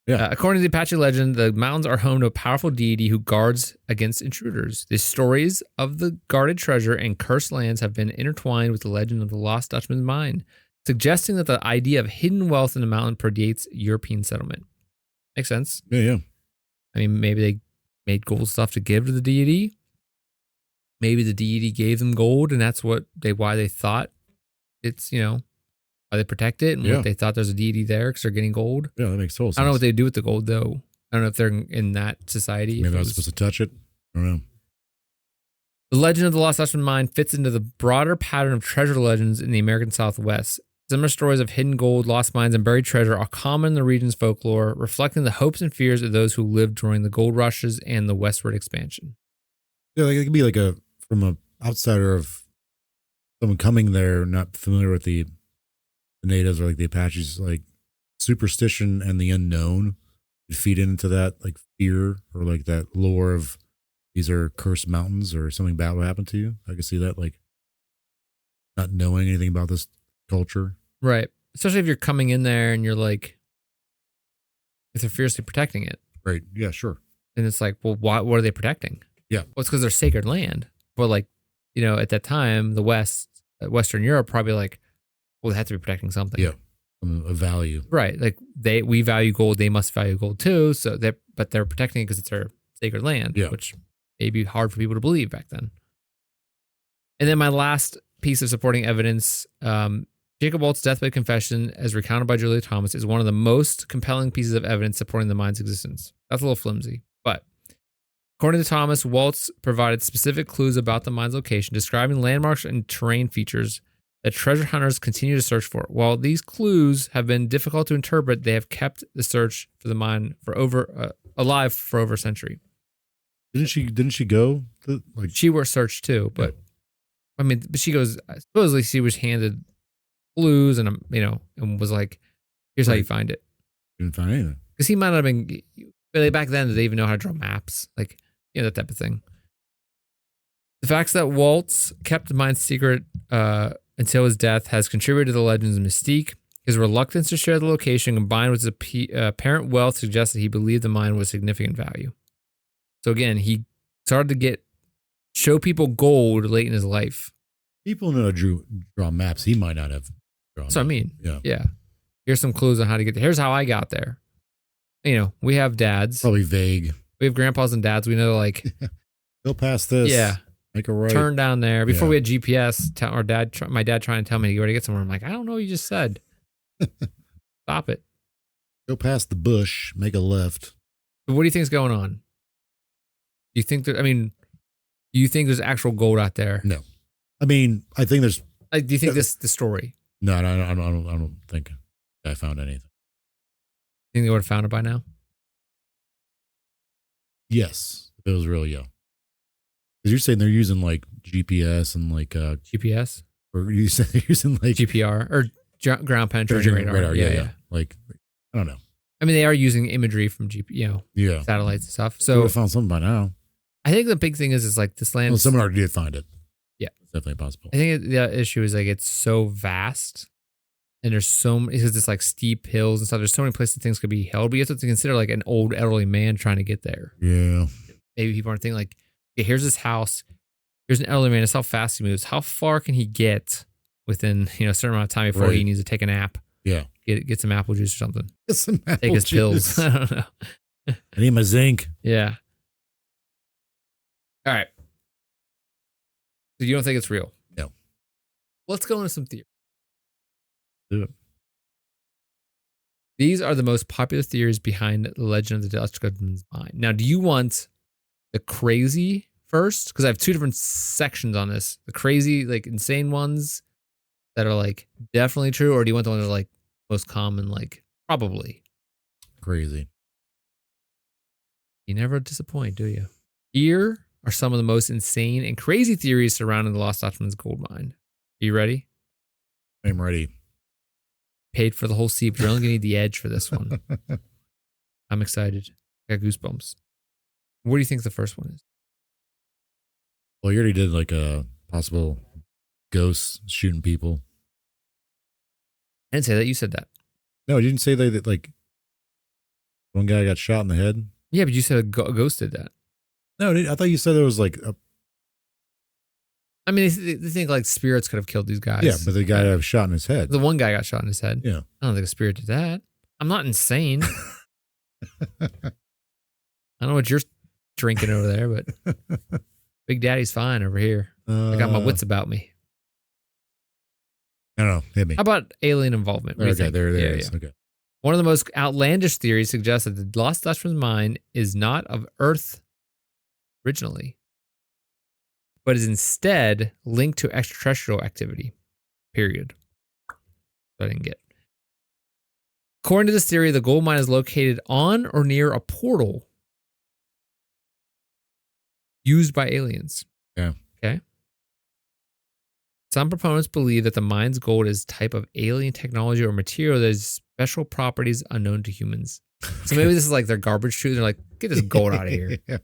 Yeah. According to the Apache legend, the mountains are home to a powerful deity who guards against intruders. The stories of the guarded treasure and cursed lands have been intertwined with the legend of the Lost Dutchman's mine, suggesting that the idea of hidden wealth in the mountain predates European settlement. Makes sense. Yeah, yeah. I mean, maybe they made gold stuff to give to the deity. Maybe the deity gave them gold, and that's why they thought it's, why they protect it, and what they thought there's a deity there because they're getting gold. Yeah, that makes total sense. I don't know what they do with the gold, though. I don't know if they're in that society. Maybe they're not supposed to touch it. I don't know. The legend of the Lost Dutchman mine fits into the broader pattern of treasure legends in the American Southwest. Similar stories of hidden gold, lost mines, and buried treasure are common in the region's folklore, reflecting the hopes and fears of those who lived during the gold rushes and the westward expansion. Yeah, like it could be like from an outsider of someone coming there, not familiar with the natives or like the Apaches, like superstition and the unknown would feed into that, like fear or like that lore of these are cursed mountains or something bad will happen to you. I can see that, like not knowing anything about this culture. Right. Especially if you're coming in there and you're like, if they're fiercely protecting it. Right. Yeah, sure. And it's like, well, what are they protecting? Yeah. Well, it's because they're sacred land. But like, at that time, the Western Europe probably like, well, they have to be protecting something. Yeah. A value. Right. Like we value gold. They must value gold too. So but they're protecting it because it's their sacred land, which may be hard for people to believe back then. And then my last piece of supporting evidence, Jacob Waltz's deathbed confession, as recounted by Julia Thomas, is one of the most compelling pieces of evidence supporting the mine's existence. That's a little flimsy, but according to Thomas, Waltz provided specific clues about the mine's location, describing landmarks and terrain features that treasure hunters continue to search for. While these clues have been difficult to interpret, they have kept the search for the mine alive for over a century. Didn't she go? She was searched too, but I mean, but she goes. Supposedly, she was handed clues and and was like, "Here's how you find it." Didn't find anything because he might not have been. Back then, did they even know how to draw maps? Like that type of thing. The facts that Waltz kept the mine secret until his death has contributed to the legend's mystique. His reluctance to share the location combined with his apparent wealth suggests that he believed the mine was significant value. So again, he started to show people gold late in his life. People know draw maps. He might not have drawn. So I mean, yeah. Here's some clues on how to get there. Here's how I got there. You know, we have dads. Probably vague. We have grandpas and dads. We know, like, go past this. Yeah. Make a right. Turn down there. Before we had GPS, my dad trying to tell me where to get somewhere. I'm like, I don't know what you just said. Stop it. Go past the bush. Make a left. So what do you think's going on? Do you think do you think there's actual gold out there? No. I mean, I think there's. Do you think this the story? No, I don't think I found anything. Think they would have found it by now? Yes, if it was real, yeah. Because you're saying they're using like GPS and like GPS, or you said they're using like GPR or ground penetrating radar. Yeah. Like, I don't know. I mean, they are using imagery from satellites and stuff. So we found something by now. I think the big thing is like this land. Well, someone already did find it. Yeah, it's definitely possible. I think the issue is like it's so vast, and there's so many. Because it's like steep hills and stuff. There's so many places things could be held. But you have to consider like an old elderly man trying to get there. Yeah. Maybe people aren't thinking like, okay, here's this house. Here's an elderly man. That's how fast he moves. How far can he get within a certain amount of time before he needs to take a nap? Yeah. Get some apple juice or something. Get some apple Take his juice. pills. I don't know. I need my zinc. Yeah. All right. So you don't think it's real? No. Let's go into some theory. Do it. These are the most popular theories behind the legend of the Dutchman's mine. Now, do you want the crazy first? Because I have two different sections on this. The crazy, like insane ones that are like definitely true, or do you want the one that are like most common, like probably? Crazy. You never disappoint, do you? Here are some of the most insane and crazy theories surrounding the Lost Dutchman's gold mine. Are you ready? I'm ready. Paid for the whole seat, but you're only going to need the edge for this one. I'm excited. I got goosebumps. What do you think the first one is? Well, you already did like a possible ghosts shooting people. I didn't say that. You said that. No, you didn't say that like one guy got shot in the head? Yeah, but you said a ghost did that. No, I thought you said there was like a... I mean, they think like spirits could have killed these guys. Yeah, but the guy got shot in his head. The one guy got shot in his head. Yeah. I don't think a spirit did that. I'm not insane. I don't know what you're drinking over there, but Big Daddy's fine over here. I got my wits about me. I don't know. Hit me. How about alien involvement? Okay, there it is. Okay. One of the most outlandish theories suggests that the Lost Dutchman's mine is not of Earth originally, but is instead linked to extraterrestrial activity. Period. I didn't get. According to this theory, the gold mine is located on or near a portal used by aliens. Yeah. Okay. Some proponents believe that the mine's gold is type of alien technology or material that has special properties unknown to humans. So maybe this is like their garbage chute. They're like, get this gold out of here. Yeah.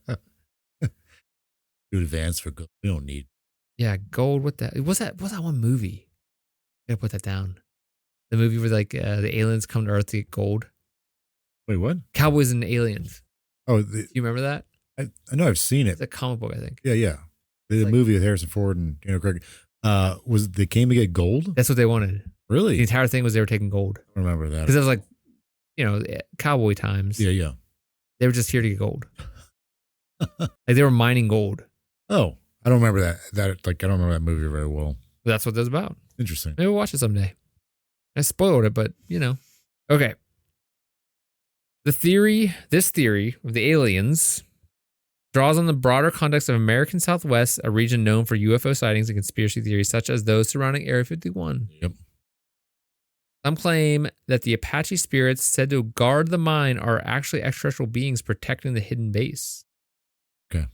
Too advanced for gold. We don't need. Yeah, gold. What's that one movie? I gotta put that down. The movie where like the aliens come to Earth to get gold. Wait, what? Cowboys and Aliens. Oh, you remember that? I know I've seen it. It's a comic book, I think. Yeah. The movie with Harrison Ford and Craig. They came to get gold? That's what they wanted. Really? The entire thing was they were taking gold. I remember that. Because it was like, cowboy times. Yeah. They were just here to get gold. Like they were mining gold. Oh, I don't remember that. I don't remember that movie very well. But that's what that's about. Interesting. Maybe we'll watch it someday. I spoiled it, but Okay. This theory of the aliens draws on the broader context of American Southwest, a region known for UFO sightings and conspiracy theories such as those surrounding Area 51. Yep. Some claim that the Apache spirits said to guard the mine are actually extraterrestrial beings protecting the hidden base. Okay.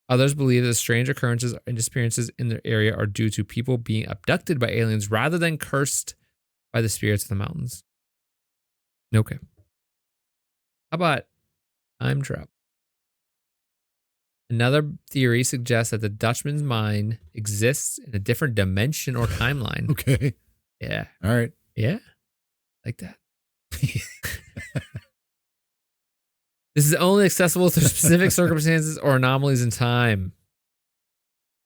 Others believe that strange occurrences and disappearances in the area are due to people being abducted by aliens rather than cursed by the spirits of the mountains. Okay. How about time travel? Another theory suggests that the Dutchman's mine exists in a different dimension or timeline. Okay. Yeah. All right. Yeah. Like that. This is only accessible through specific circumstances or anomalies in time.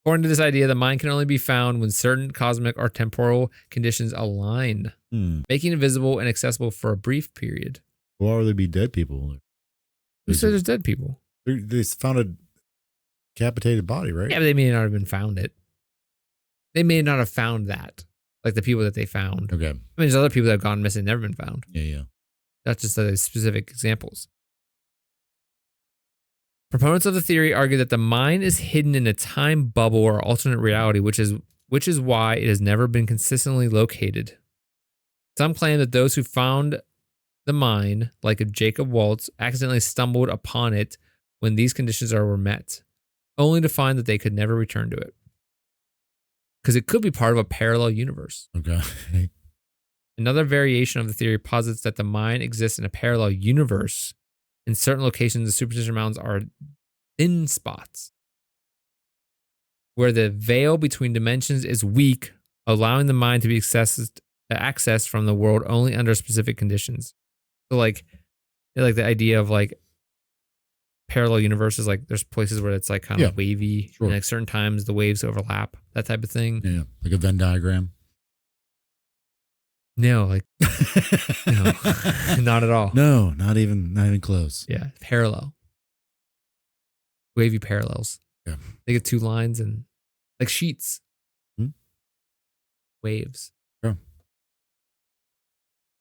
According to this idea, the mind can only be found when certain cosmic or temporal conditions align, making it visible and accessible for a brief period. Why would there be dead people? Who said there's dead people? They found a decapitated body, right? Yeah, but they may not have been found it. They may not have found that. Like the people that they found. Okay. I mean, there's other people that have gone missing, never been found. Yeah. That's just specific examples. Proponents of the theory argue that the mind is hidden in a time bubble or alternate reality, which is why it has never been consistently located. Some claim that those who found the mind, like a Jacob Waltz, accidentally stumbled upon it when these conditions were met, only to find that they could never return to it. Because it could be part of a parallel universe. Okay. Another variation of the theory posits that the mind exists in a parallel universe. In certain locations, the Superstition Mountains are thin spots where the veil between dimensions is weak, allowing the mind to be accessed from the world only under specific conditions. So like the idea of like parallel universes, like there's places where it's like kind of wavy, and like certain times the waves overlap, that type of thing. Yeah, like a Venn diagram. No, like no, not at all. No, not even close. Yeah, parallel, wavy parallels. Yeah, they get two lines and like sheets, waves. Yeah,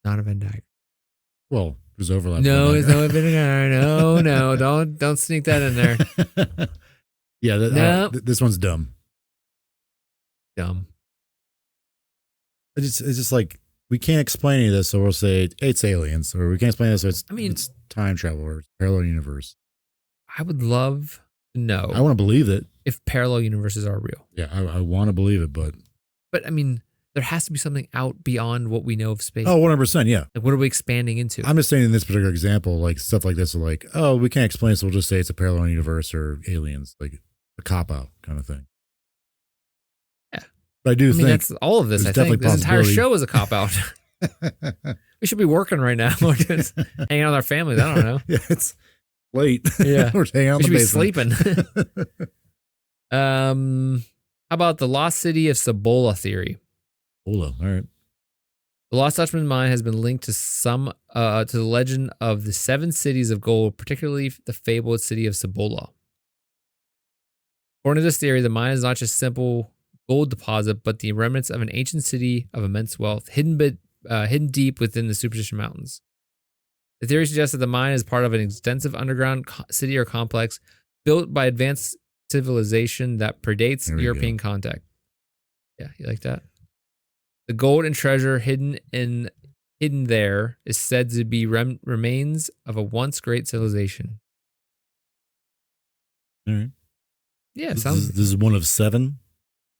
not a Venn diagram. Well, there's overlap. No, there's no Venn diagram. No, don't sneak that in there. Yeah, this one's dumb. Dumb. It's just like, we can't explain any of this, so we'll say it's aliens, or we can't explain this, so it's time travel or parallel universe. I would love to know. I want to believe it. If parallel universes are real. Yeah, I want to believe it, but I mean, there has to be something out beyond what we know of space. Oh, 100%, yeah. Like, what are we expanding into? I'm just saying in this particular example, like stuff like this, are like, oh, we can't explain it, so we'll just say it's a parallel universe or aliens, like a cop-out kind of thing. Yeah. But I think that's all of this, I think. This entire show is a cop-out. We should be working right now. We're just hanging out with our families. I don't know. Yeah, it's late. Yeah. We're hanging out in the basement. We should be sleeping. How about the lost city of Cibola theory? All right. The Lost Dutchman mine has been linked to to the legend of the 7 cities of gold, particularly the fabled city of Cibola. According to this theory, the mine is not just simple gold deposit, but the remnants of an ancient city of immense wealth, hidden deep within the Superstition Mountains. The theory suggests that the mine is part of an extensive underground city or complex built by advanced civilization that predates European contact. Yeah, you like that? The gold and treasure hidden there is said to be remains of a once great civilization. All right. Yeah, this is one of 7.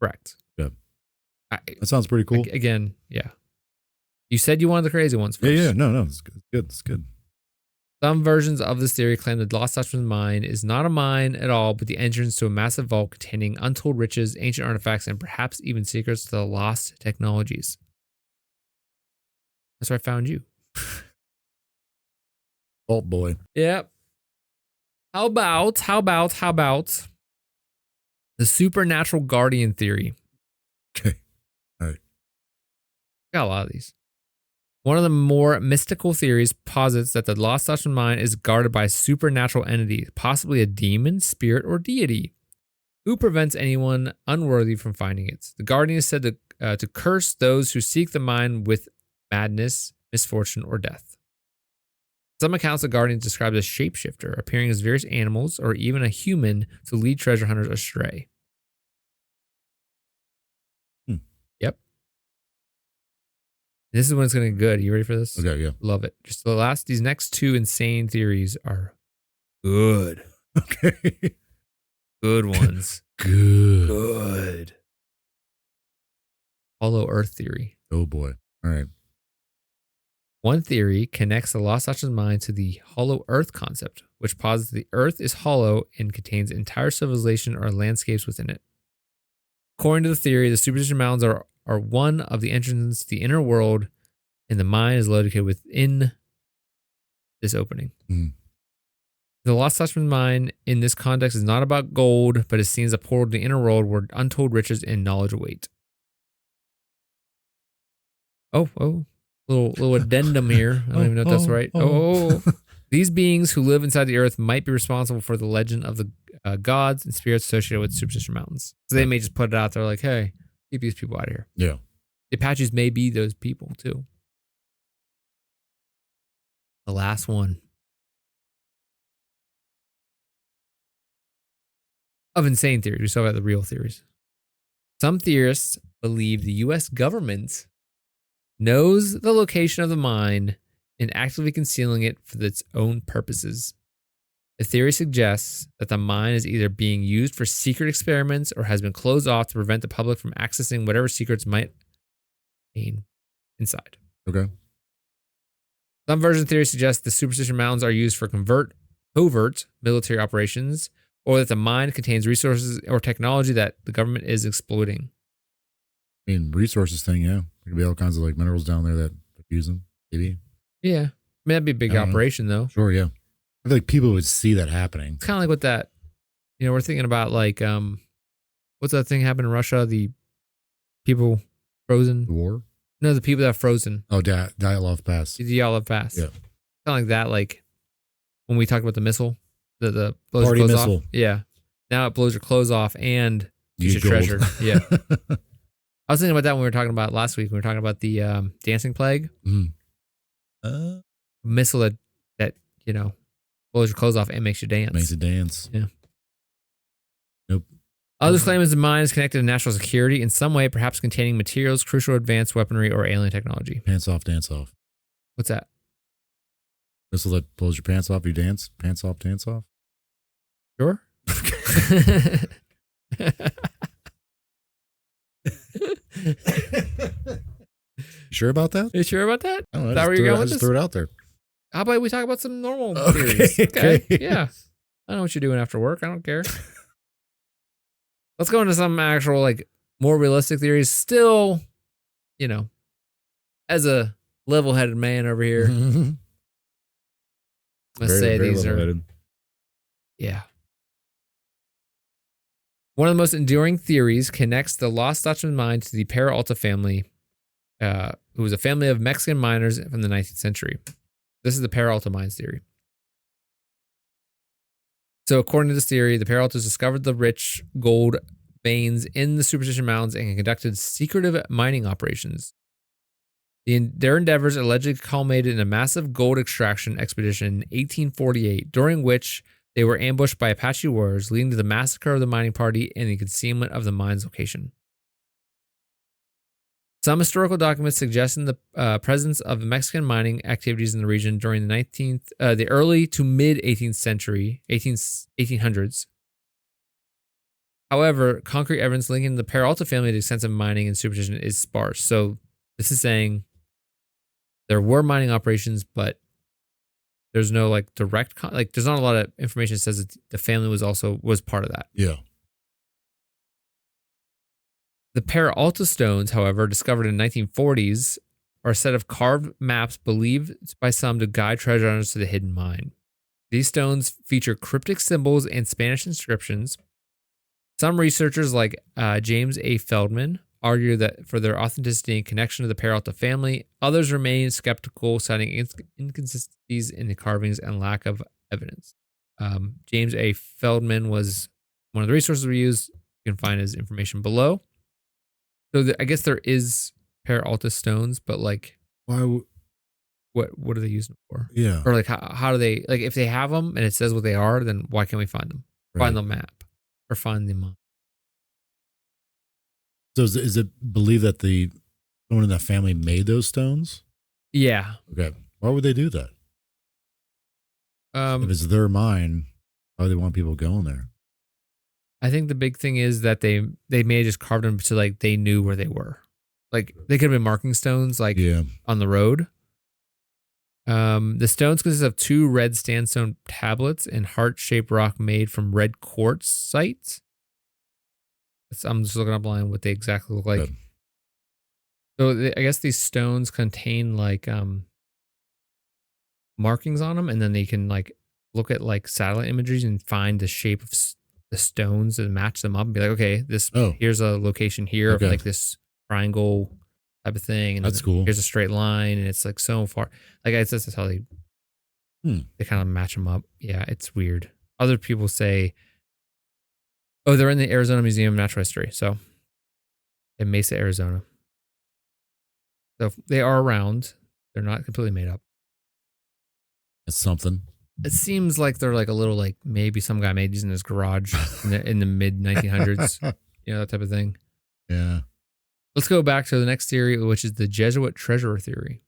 Correct. Yeah, that sounds pretty cool. Again, yeah. You said you wanted the crazy ones first. Yeah. No, it's good. It's good. Some versions of this theory claim that the Lost Dutchman mine is not a mine at all, but the entrance to a massive vault containing untold riches, ancient artifacts, and perhaps even secrets to the lost technologies. That's where I found you. Vault boy. Yep. How about the supernatural guardian theory? Okay. All right. Got a lot of these. One of the more mystical theories posits that the Lost Dutchman mine is guarded by a supernatural entity, possibly a demon, spirit, or deity, who prevents anyone unworthy from finding it. The guardian is said to curse those who seek the mine with madness, misfortune, or death. Some accounts the guardian is described as a shapeshifter, appearing as various animals or even a human to lead treasure hunters astray. Yep. This is when it's going to get good. You ready for this? Okay, yeah. Love it. Just these next 2 insane theories are good. Okay. Good ones. Good. Hollow Earth theory. Oh boy. All right. One theory connects the Lost Dutchman mine to the hollow Earth concept, which posits the Earth is hollow and contains entire civilization or landscapes within it. According to the theory, the Superstition Mountains are one of the entrances to the inner world, and the mine is located within this opening. Mm. The Lost Dutchman mine in this context is not about gold, but is seen as a portal to the inner world where untold riches and knowledge await. Oh, little addendum here. I don't even know if that's right. These beings who live inside the earth might be responsible for the legend of the gods and spirits associated with Superstition Mountains. So they may just put it out there like, hey, keep these people out of here. Yeah. The Apaches may be those people too. The last one of insane theories. We saw about the real theories. Some theorists believe the U.S. government knows the location of the mine and actively concealing it for its own purposes. The theory suggests that the mine is either being used for secret experiments or has been closed off to prevent the public from accessing whatever secrets might be inside. Okay. Some version of theory suggests the Superstition Mountains are used for covert military operations, or that the mine contains resources or technology that the government is exploiting. I mean, resources thing, yeah. There could be all kinds of like minerals down there that use them, maybe. Yeah. I mean, that'd be a big operation, though. Sure, yeah. I feel like people would see that happening. It's kind of like what that, we're thinking about like, what's that thing happened in Russia? The people frozen. The war? No, the people that are frozen. Oh, Dyatlov Pass. The Dyatlov Pass. Yeah. Kind of like that, like when we talked about the missile, the blows Party your clothes missile. off. Yeah. Now it blows your clothes off and You you get treasure. gold. Yeah. I was thinking about that when we were talking about last week. We were talking about the dancing plague. Missile that blows your clothes off and makes you dance. Makes it dance. Yeah. Nope. Others claim the mine is connected to national security in some way, perhaps containing materials, crucial advanced weaponry, or alien technology. Pants off, dance off. What's that? Missile that blows your pants off, you dance. Pants off, dance off. Sure. Sure about that? You sure about that? I don't know. Is that where you're going with just this? threw it out there. How about we talk about some normal Okay, theories? okay. Yeah. I know what you're doing after work. I don't care. Let's go into some actual, like, more realistic theories. Still, as a level-headed man over here, I must say these are, yeah. One of the most enduring theories connects the Lost Dutchman mine to the Peralta family, who was a family of Mexican miners from the 19th century. This is the Peralta mines theory. So according to this theory, the Peraltas discovered the rich gold veins in the Superstition Mountains and conducted secretive mining operations. Their endeavors allegedly culminated in a massive gold extraction expedition in 1848, during which they were ambushed by Apache warriors, leading to the massacre of the mining party and the concealment of the mine's location. Some historical documents suggesting the presence of Mexican mining activities in the region during the early to mid 18th century, 1800s. However, concrete evidence linking the Peralta family to extensive mining and superstition is sparse. So this is saying there were mining operations, but there's no like direct, there's not a lot of information that says that the family was part of that. Yeah. The Peralta stones, however, discovered in the 1940s, are a set of carved maps believed by some to guide treasure hunters to the hidden mine. These stones feature cryptic symbols and Spanish inscriptions. Some researchers, like James A. Feldman, argue that for their authenticity and connection to the Peralta family. Others remain skeptical, citing inconsistencies in the carvings and lack of evidence. James A. Feldman was one of the resources we used. You can find his information below. So I guess there is Peralta stones, but like, why? What are they using them for? Yeah. Or like, how do they, like, if they have them and it says what they are, then why can't we find them? Right. Find the map or find them. So is it believed that someone in that family made those stones? Yeah. Okay. Why would they do that? If it's their mine, why do they want people going there? I think the big thing is that they may have just carved them so like they knew where they were. Like they could have been marking stones like on the road. The stones consist of 2 red sandstone tablets and heart-shaped rock made from red quartz sites. I'm just looking up online what they exactly look like. So I guess these stones contain like markings on them, and then they can like look at like satellite imageries and find the shape of the stones and match them up and be like, okay, this here's a location here of like this triangle type of thing, and that's cool. Here's a straight line, and it's like so far. Like I guess that's how they kind of match them up. Yeah, it's weird. Other people say, oh, they're in the Arizona Museum of Natural History, so in Mesa, Arizona. So they are around. They're not completely made up. It's something. It seems like they're like a little like maybe some guy made these in his garage in the mid 1900s, that type of thing. Yeah. Let's go back to the next theory, which is the Jesuit treasurer theory.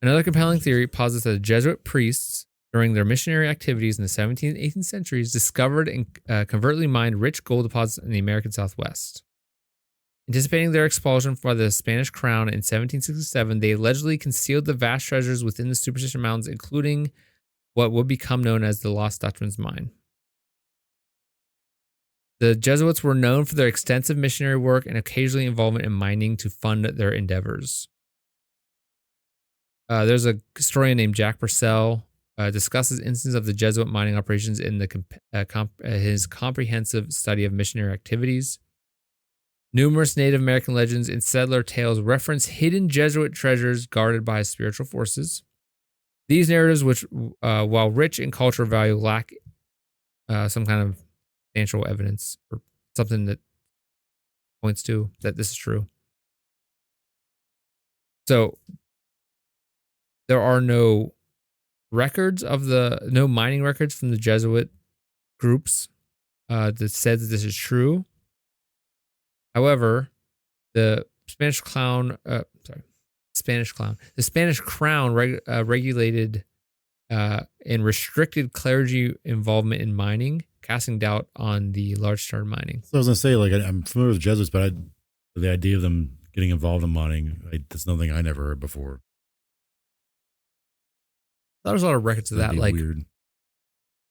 Another compelling theory posits that Jesuit priests, during their missionary activities in the 17th and 18th centuries, discovered and covertly mined rich gold deposits in the American Southwest. Anticipating their expulsion by the Spanish crown in 1767, they allegedly concealed the vast treasures within the Superstition Mountains, including what would become known as the Lost Dutchman's mine. The Jesuits were known for their extensive missionary work and occasionally involvement in mining to fund their endeavors. There's a historian named Jack Purcell discusses instances of the Jesuit mining operations in his comprehensive study of missionary activities. Numerous Native American legends and settler tales reference hidden Jesuit treasures guarded by spiritual forces. These narratives, which, while rich in cultural value, lack some kind of substantial evidence or something that points to that this is true. So there are no mining records from the Jesuit groups that said that this is true. However, the Spanish crown regulated and restricted clergy involvement in mining, casting doubt on the large-scale mining. So I was gonna say, like, I'm familiar with Jesuits, but the idea of them getting involved in mining, that's something I never heard before. There's a lot of records of that, like weird.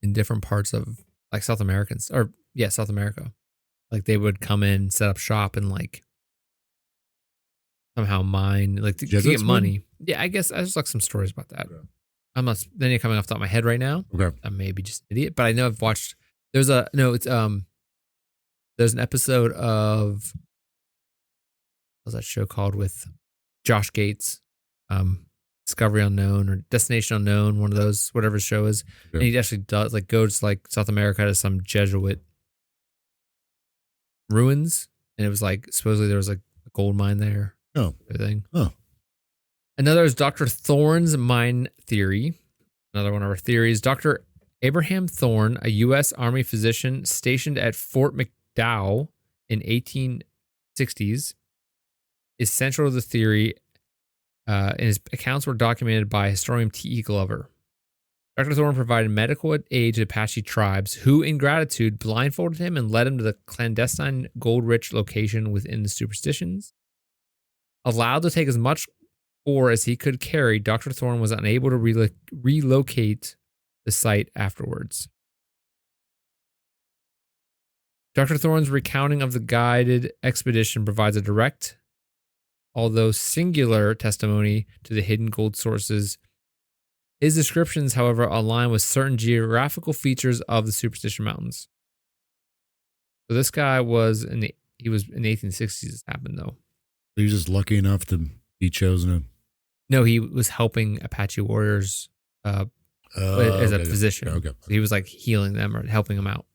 In different parts of like South America. Like they would come in, set up shop, and like somehow mine, like to get money. Yeah, I guess I just like some stories about that. Okay. I'm not then you're coming off the top of my head right now. Okay. I may be just an idiot, but I know I've watched. There's an episode of what's that show called with Josh Gates, Discovery Unknown or Destination Unknown, one of those, whatever the show is. Okay. And he actually does like goes to like South America to some Jesuit ruins, and it was like supposedly there was like a gold mine there. Oh, everything. Oh, another is Dr. Thorne's mine theory. Another one of our theories. Dr. Abraham Thorne, a U.S. Army physician stationed at Fort McDowell in 1860s, is central to the theory, and his accounts were documented by historian T.E. Glover. Dr. Thorne provided medical aid to Apache tribes who, in gratitude, blindfolded him and led him to the clandestine gold-rich location within the superstitions. Allowed to take as much ore as he could carry, Dr. Thorne was unable to relocate the site afterwards. Dr. Thorne's recounting of the guided expedition provides a direct, although singular, testimony to the hidden gold sources. His descriptions, however, align with certain geographical features of the Superstition Mountains. So this guy was in the 1860s. This happened though. He was just lucky enough to be chosen. No, he was helping Apache warriors as a physician. Okay. So he was like healing them or helping them out.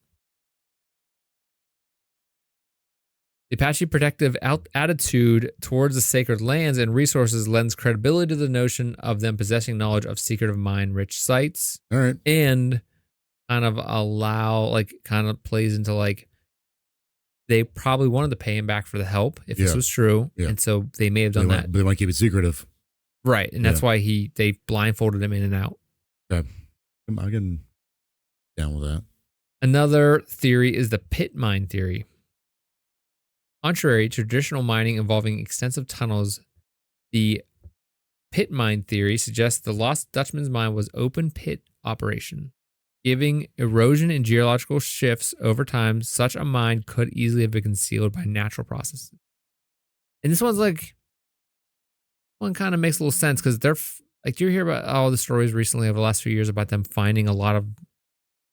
The Apache protective attitude towards the sacred lands and resources lends credibility to the notion of them possessing knowledge of secretive mine-rich sites. All right. And kind of plays into like, they probably wanted to pay him back for the help if this was true. Yeah. And so they may have done that. They might keep it secretive. Right. And that's why they blindfolded him in and out. Okay. I'm getting down with that. Another theory is the pit mine theory. Contrary to traditional mining involving extensive tunnels, the pit mine theory suggests the Lost Dutchman's mine was open pit operation. Giving erosion and geological shifts over time, such a mine could easily have been concealed by natural processes. And this one's like, one kind of makes a little sense because they're like, do you hear about all the stories recently over the last few years about them finding a lot of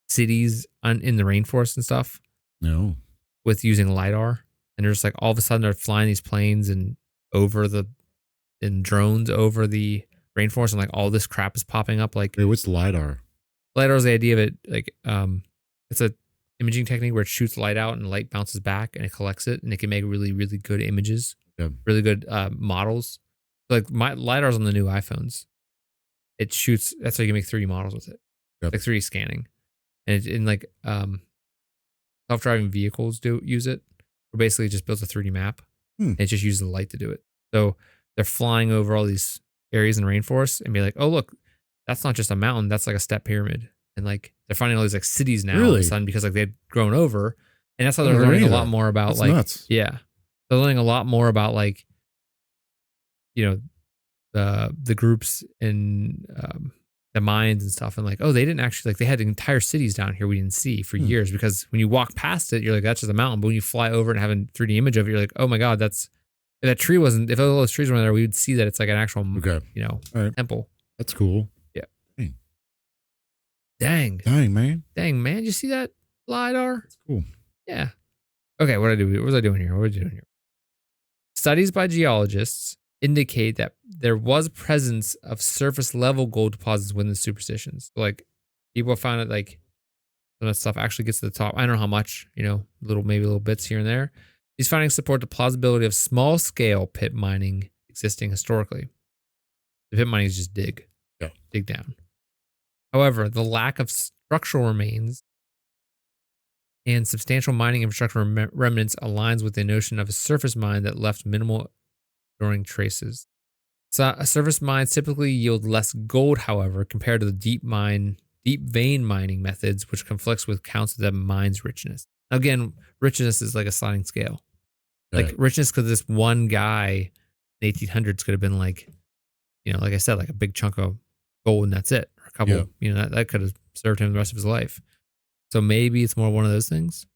cities in the rainforest and stuff? No. With using LiDAR. And they're just like, all of a sudden they're flying these planes and drones over the rainforest, and like all this crap is popping up. Like, wait, what's LiDAR? LiDAR is the idea of it, like, it's a imaging technique where it shoots light out and light bounces back and it collects it, and it can make really, really good images, really good models. Like my LiDAR's on the new iPhones. It shoots. That's how you can make 3D models with it, like 3D scanning, and self-driving vehicles use it. Or basically, it just builds a 3D map, and it just uses the light to do it. So they're flying over all these areas in the rainforest and be like, "Oh, look, that's not just a mountain. That's like a step pyramid." And like they're finding all these like cities now all of a sudden because like they'd grown over, and that's how they're learning a lot more about that's like nuts. Yeah, they're learning a lot more about like, you know, the groups and the mines and stuff, and like, oh, they didn't actually, like, they had entire cities down here we didn't see for years, because when you walk past it, you're like, that's just a mountain. But when you fly over and have a 3D image of it, you're like, oh my god, that's, if that tree wasn't, if all those trees weren't there, we would see that it's like an actual temple. That's cool. Yeah. Dang, man. You see that LiDAR? That's cool. Yeah. Okay, what was I doing here? Studies by geologists indicate that there was presence of surface level gold deposits within the superstitions. Like, people found it, like, some of that stuff actually gets to the top. I don't know how much, maybe little bits here and there. These findings support the plausibility of small scale pit mining existing historically. The pit mining is just dig down. However, the lack of structural remains and substantial mining infrastructure remnants aligns with the notion of a surface mine that left minimal enduring traces. So surface mines typically yield less gold, however, compared to the deep vein mining methods, which conflicts with counts of the mine's richness. Again, richness is like a sliding scale. Like richness, because this one guy in the 1800s could have been like, like I said, like a big chunk of gold and that's it. Or a couple, that could have served him the rest of his life. So maybe it's more one of those things.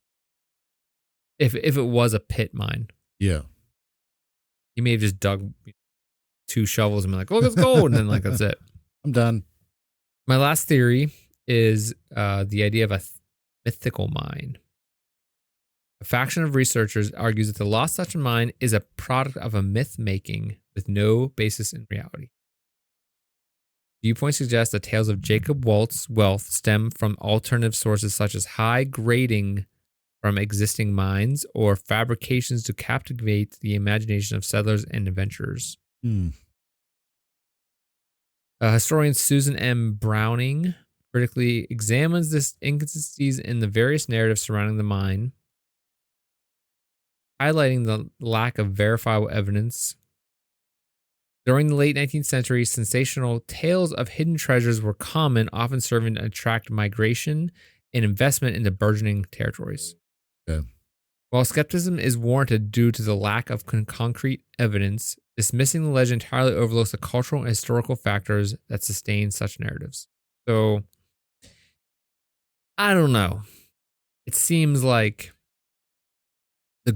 If it was a pit mine. Yeah. He may have just dug 2 shovels and been like, look, it's gold. And then like, that's it. I'm done. My last theory is the idea of a mythical mine. A faction of researchers argues that the Lost Dutchman mine is a product of a myth making with no basis in reality. Viewpoints suggest that tales of Jacob Waltz wealth stem from alternative sources such as high grading from existing mines or fabrications to captivate the imagination of settlers and adventurers. Historian Susan M. Browning critically examines this inconsistencies in the various narratives surrounding the mine, highlighting the lack of verifiable evidence. During the late 19th century, sensational tales of hidden treasures were common, often serving to attract migration and investment into burgeoning territories. Yeah. While skepticism is warranted due to the lack of concrete evidence, dismissing the legend entirely overlooks the cultural and historical factors that sustain such narratives. So, I don't know. It seems like the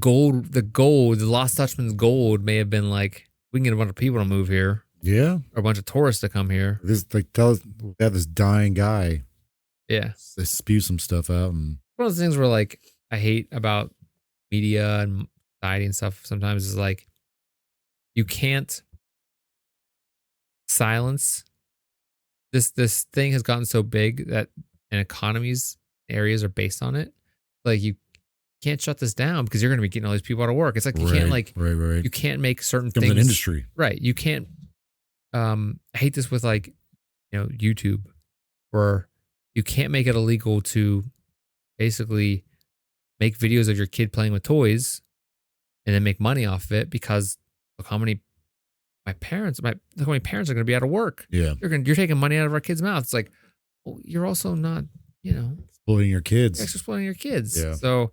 Lost Dutchman's gold may have been like, we can get a bunch of people to move here. Yeah. Or a bunch of tourists to come here. This, like, tell us, we have this dying guy. Yeah. They spew some stuff out. And one of the things where, like, I hate about media and society and stuff sometimes is like, you can't silence this thing has gotten so big that and economies areas are based on it. Like, you can't shut this down because you're going to be getting all these people out of work. It's like, you can't like, you can't make certain things an industry. Right. You can't, I hate this with like, YouTube, where you can't make it illegal to basically make videos of your kid playing with toys and then make money off of it, because look how many parents are going to be out of work. Yeah. You're taking money out of our kids' mouths. It's like, well, you're also not, exploiting your kids. You're exploiting your kids. Yeah. So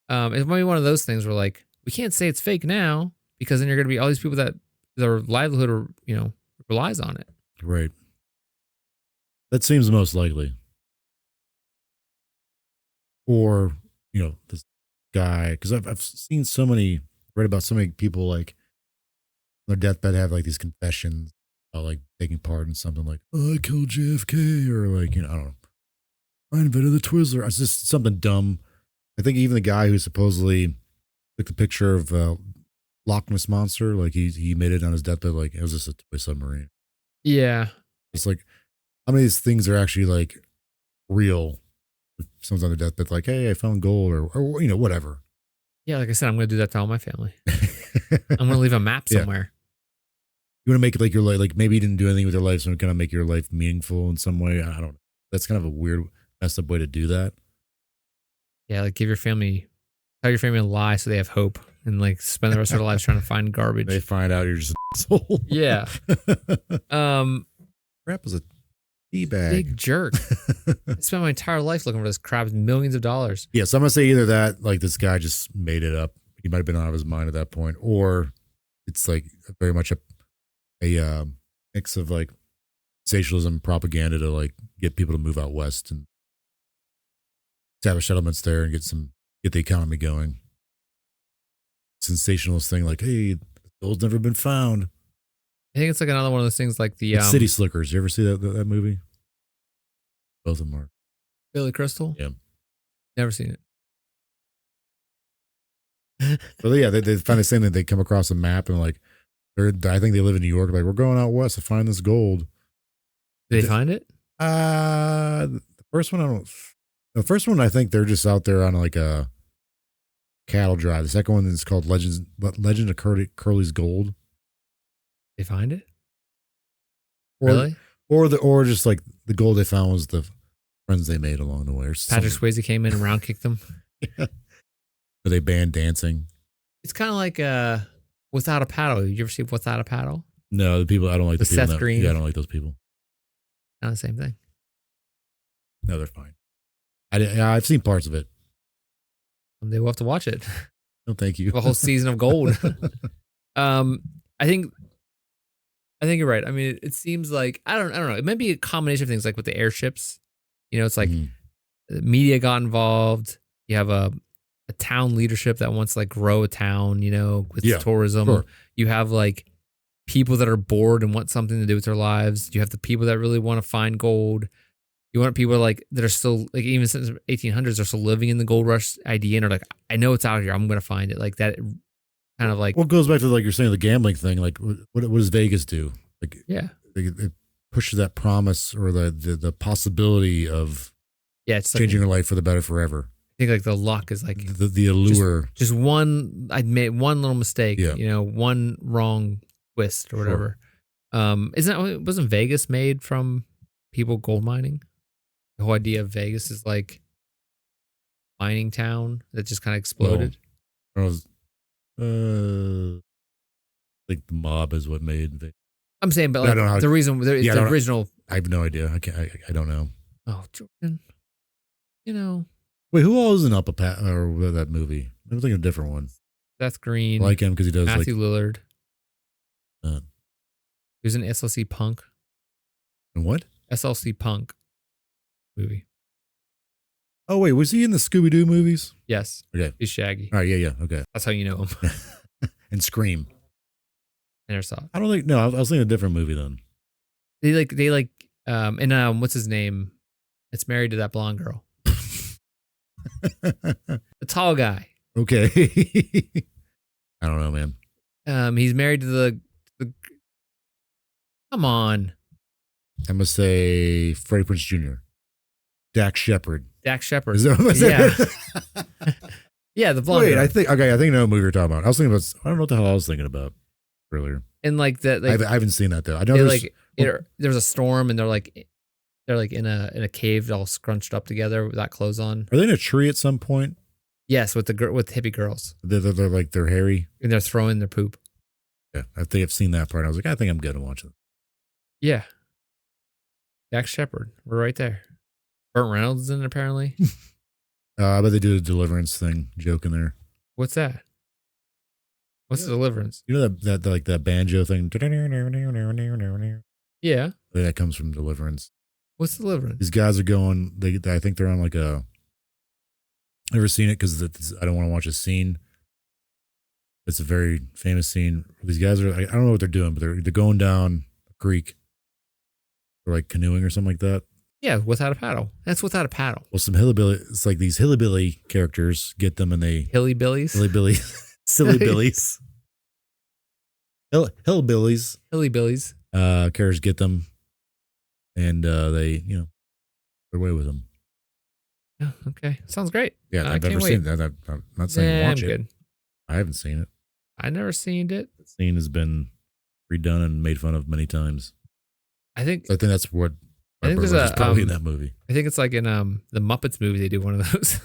it might be one of those things where like, we can't say it's fake now, because then you're going to be all these people that their livelihood or, relies on it. Right. That seems most likely. Or, this guy, because I've seen read about so many people like their deathbed have like these confessions about like taking part in something like, oh, I killed JFK, or like, I don't know, I invented the Twizzler. It's just something dumb. I think even the guy who supposedly took the picture of Loch Ness Monster, like he made it on his deathbed, like it was just a toy submarine. Yeah. It's like, how many of these things are actually like real? If someone's on their deathbed, like, hey, I found gold, or whatever. Yeah, like I said, I'm going to do that to all my family. I'm going to leave a map somewhere. You want to make it like your life, like maybe you didn't do anything with your life, so it's going to make your life meaningful in some way. I don't know. That's kind of a weird, messed up way to do that. Yeah, like tell your family a lie so they have hope, and like spend the rest of their lives trying to find garbage. They find out you're just an asshole. Yeah. Crap was a tea bag. Big jerk. I spent my entire life looking for this crap, millions of dollars. Yeah, so I'm gonna say either that, like this guy just made it up. He might have been out of his mind at that point, or it's like very much a mix of like sensationalism propaganda to like get people to move out west and establish settlements there and get the economy going. Sensationalist thing, like, hey, gold's never been found. I think it's like another one of those things, like the City Slickers. You ever see that movie? Both of them are. Billy Crystal. Yeah, Never seen it. But yeah, they find the same thing. They come across a map and like, I think they live in New York. Like, we're going out west to find this gold. Did they find it? The first one, I don't. The first one, I think they're just out there on like a cattle drive. The second one is called Legend of Curly's Gold. They find it? Really? Or just like the gold they found was the friends they made along the way. Patrick Swayze came in and round kicked them. Yeah. But they banned dancing. It's kind of like Without a Paddle. You ever see Without a Paddle? No, the people, I don't like the people. Seth Green. Yeah, I don't like those people. Not the same thing. No, they're fine. I've seen parts of it. Someday we'll have to watch it. No, thank you. A whole season of gold. I think you're right. I mean, it seems like I don't know. It might be a combination of things, like with the airships. It's like the media got involved. You have a town leadership that wants to like grow a town, with tourism. Sure. You have like people that are bored and want something to do with their lives. You have the people that really want to find gold. You want people like that are still like, even since 1800s, are still living in the gold rush idea and are like, I know it's out here. I'm going to find it. Like that kind of like. Well, it goes back to like you're saying, the gambling thing. Like what does Vegas do? Like, yeah, it pushes that promise or the possibility of it's changing like, your life for the better forever. I think like the luck is like the allure. Just one, I made one little mistake, one wrong twist or whatever. Sure. Wasn't Vegas made from people gold mining? The whole idea of Vegas is like mining town that just kind of exploded. Well, like the mob is what made Vegas. I'm saying, but like the reason, the original. I have no idea. I don't know. Oh, Jordan. Wait, who all is in or that movie? I'm thinking of a different one. Seth Green. I like him because he does Matthew Lillard. He was in SLC Punk. And what? SLC Punk movie. Oh wait, was he in the Scooby Doo movies? Yes. Okay. He's Shaggy. All right. Yeah. Okay. That's how you know him. And Scream. I never saw it. I don't think. No, I was thinking a different movie then. What's his name? It's married to that blonde girl. The tall guy. Okay. I don't know, man. He's married to the come on. I must say Freddie Prinze Jr. Dak Shepard. Is that what yeah. Yeah, the blonde girl. I think I know what movie you're talking about. I was thinking about, I don't know what the hell I was thinking about earlier. And like that, like, I haven't seen that though. I know there's a storm and they're like in a cave all scrunched up together without clothes on. Are they in a tree at some point? Yes, with hippie girls. They're hairy and they're throwing their poop. Yeah, I think I've seen that part. I was like, I think I'm good to watch it. Yeah, Dak Shepard, we're right there. Burt Reynolds is in it apparently. I bet they do the Deliverance thing joke in there. What's that? What's the Deliverance? You know that like that banjo thing? Yeah, that comes from Deliverance. What's Deliverance? These guys are going. I think they're on like a. Never seen it because I don't want to watch a scene. It's a very famous scene. These guys are, I don't know what they're doing, but they're going down a creek. Or like canoeing or something like that. Yeah, without a paddle. That's without a paddle. Well, some hillbilly, it's like these hillbilly characters get them and they. Hillybillies? Silly billies. Hillbillies. Hillybillies. Characters get them and they, get away with them. Yeah, okay. Sounds great. Yeah, I've never seen that. I'm not saying watch it. Good. I haven't seen it. I never seen it. The scene has been redone and made fun of many times. I think that's what I think there's probably in that movie. I think it's like in the Muppets movie they do one of those.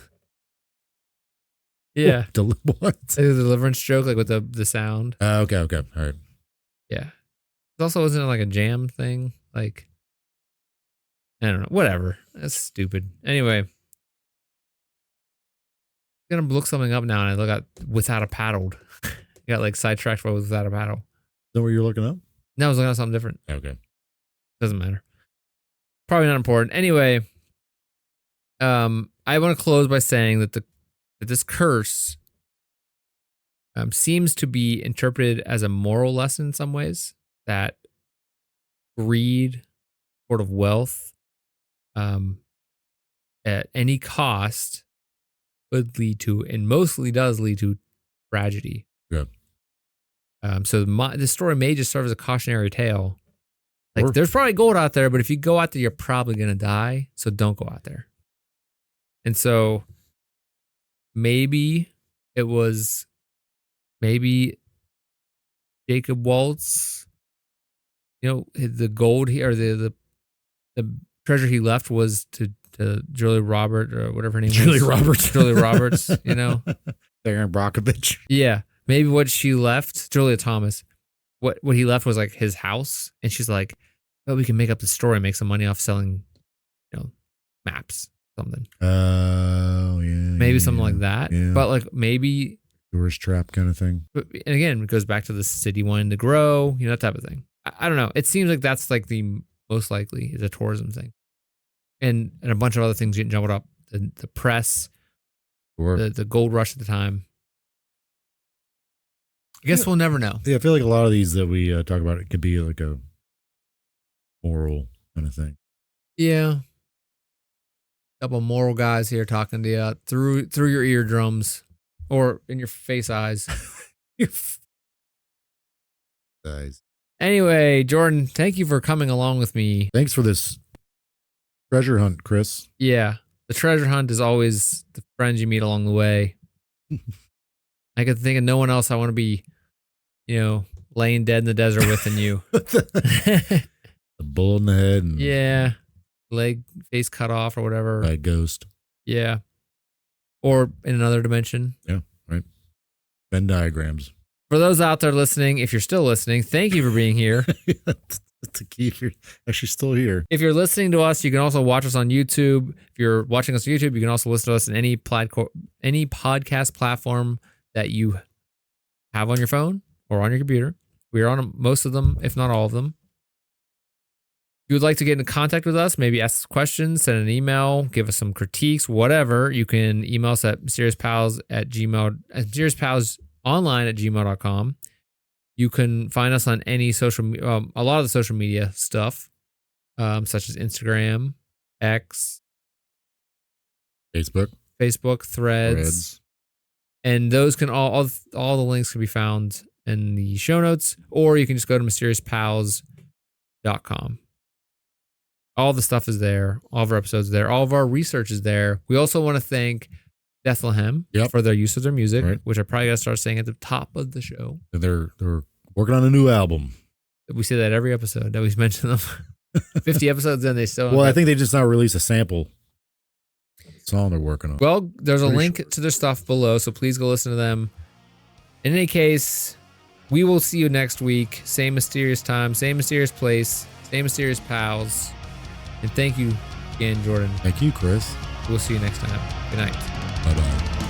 Yeah. What? Like the deliverance joke, like with the sound. Okay. All right. Yeah. It also wasn't like a jam thing. Like I don't know. Whatever. That's stupid. Anyway. I'm gonna look something up now and I look at without a paddled. Got like sidetracked for without a paddle. Is that what you're looking up? No, I was looking at something different. Okay. Doesn't matter. Probably not important. Anyway, I want to close by saying that this curse seems to be interpreted as a moral lesson in some ways, that greed, sort of wealth, at any cost would lead to, and mostly does lead to, tragedy. Yeah. So this story may just serve as a cautionary tale. Like, there's probably gold out there, but if you go out there, you're probably going to die. So don't go out there. And so maybe Jacob Waltz, the gold here, or the treasure he left was to Julia Roberts, or whatever her name Julia was. Roberts. Julia Roberts, Darren Brockovich. Yeah. Maybe what she left, Julia Thomas, what he left was like his house. And she's like, oh, we can make up the story and make some money off selling, maps, something. Oh, yeah. Maybe something like that. Yeah. But like maybe. Tourist trap kind of thing. And again, it goes back to the city wanting to grow, that type of thing. I don't know. It seems like that's like the most likely is a tourism thing. And a bunch of other things getting jumbled up. The press, Sure. the gold rush at the time. I guess we'll never know. Yeah, I feel like a lot of these that we talk about, it could be like a moral kind of thing. Yeah. Couple moral guys here talking to you through your eardrums or in your face eyes. Guys. Anyway, Jordan, thank you for coming along with me. Thanks for this treasure hunt, Chris. Yeah. The treasure hunt is always the friends you meet along the way. I could think of no one else I want to be, laying dead in the desert with than you. A bullet in the head. And yeah. Leg, face cut off or whatever. By a ghost. Yeah. Or in another dimension. Yeah, right. Venn diagrams. For those out there listening, if you're still listening, thank you for being here. That's the key if you're actually still here. If you're listening to us, you can also watch us on YouTube. If you're watching us on YouTube, you can also listen to us in any podcast platform that you have on your phone or on your computer. We are on most of them, if not all of them. If you would like to get in contact with us, maybe ask questions, send an email, give us some critiques, whatever, you can email us at mysteriousPalsonline@gmail.com. You can find us on any a lot of the social media stuff, such as Instagram, X, Facebook, Threads. And those can all the links can be found in the show notes, or you can just go to mysteriousPals.com. All the stuff is there. All of our episodes are there. All of our research is there. We also want to thank Bethlehem for their use of their music, which I probably got to start saying at the top of the show. They're working on a new album. We say that every episode that we've mentioned them. 50 episodes in, they still. Well, I think they just now released a sample song they're working on. Well, there's a link to their stuff below, so please go listen to them. In any case, we will see you next week. Same mysterious time, same mysterious place, same mysterious pals. And thank you again, Jordan. Thank you, Chris. We'll see you next time. Good night. Bye-bye.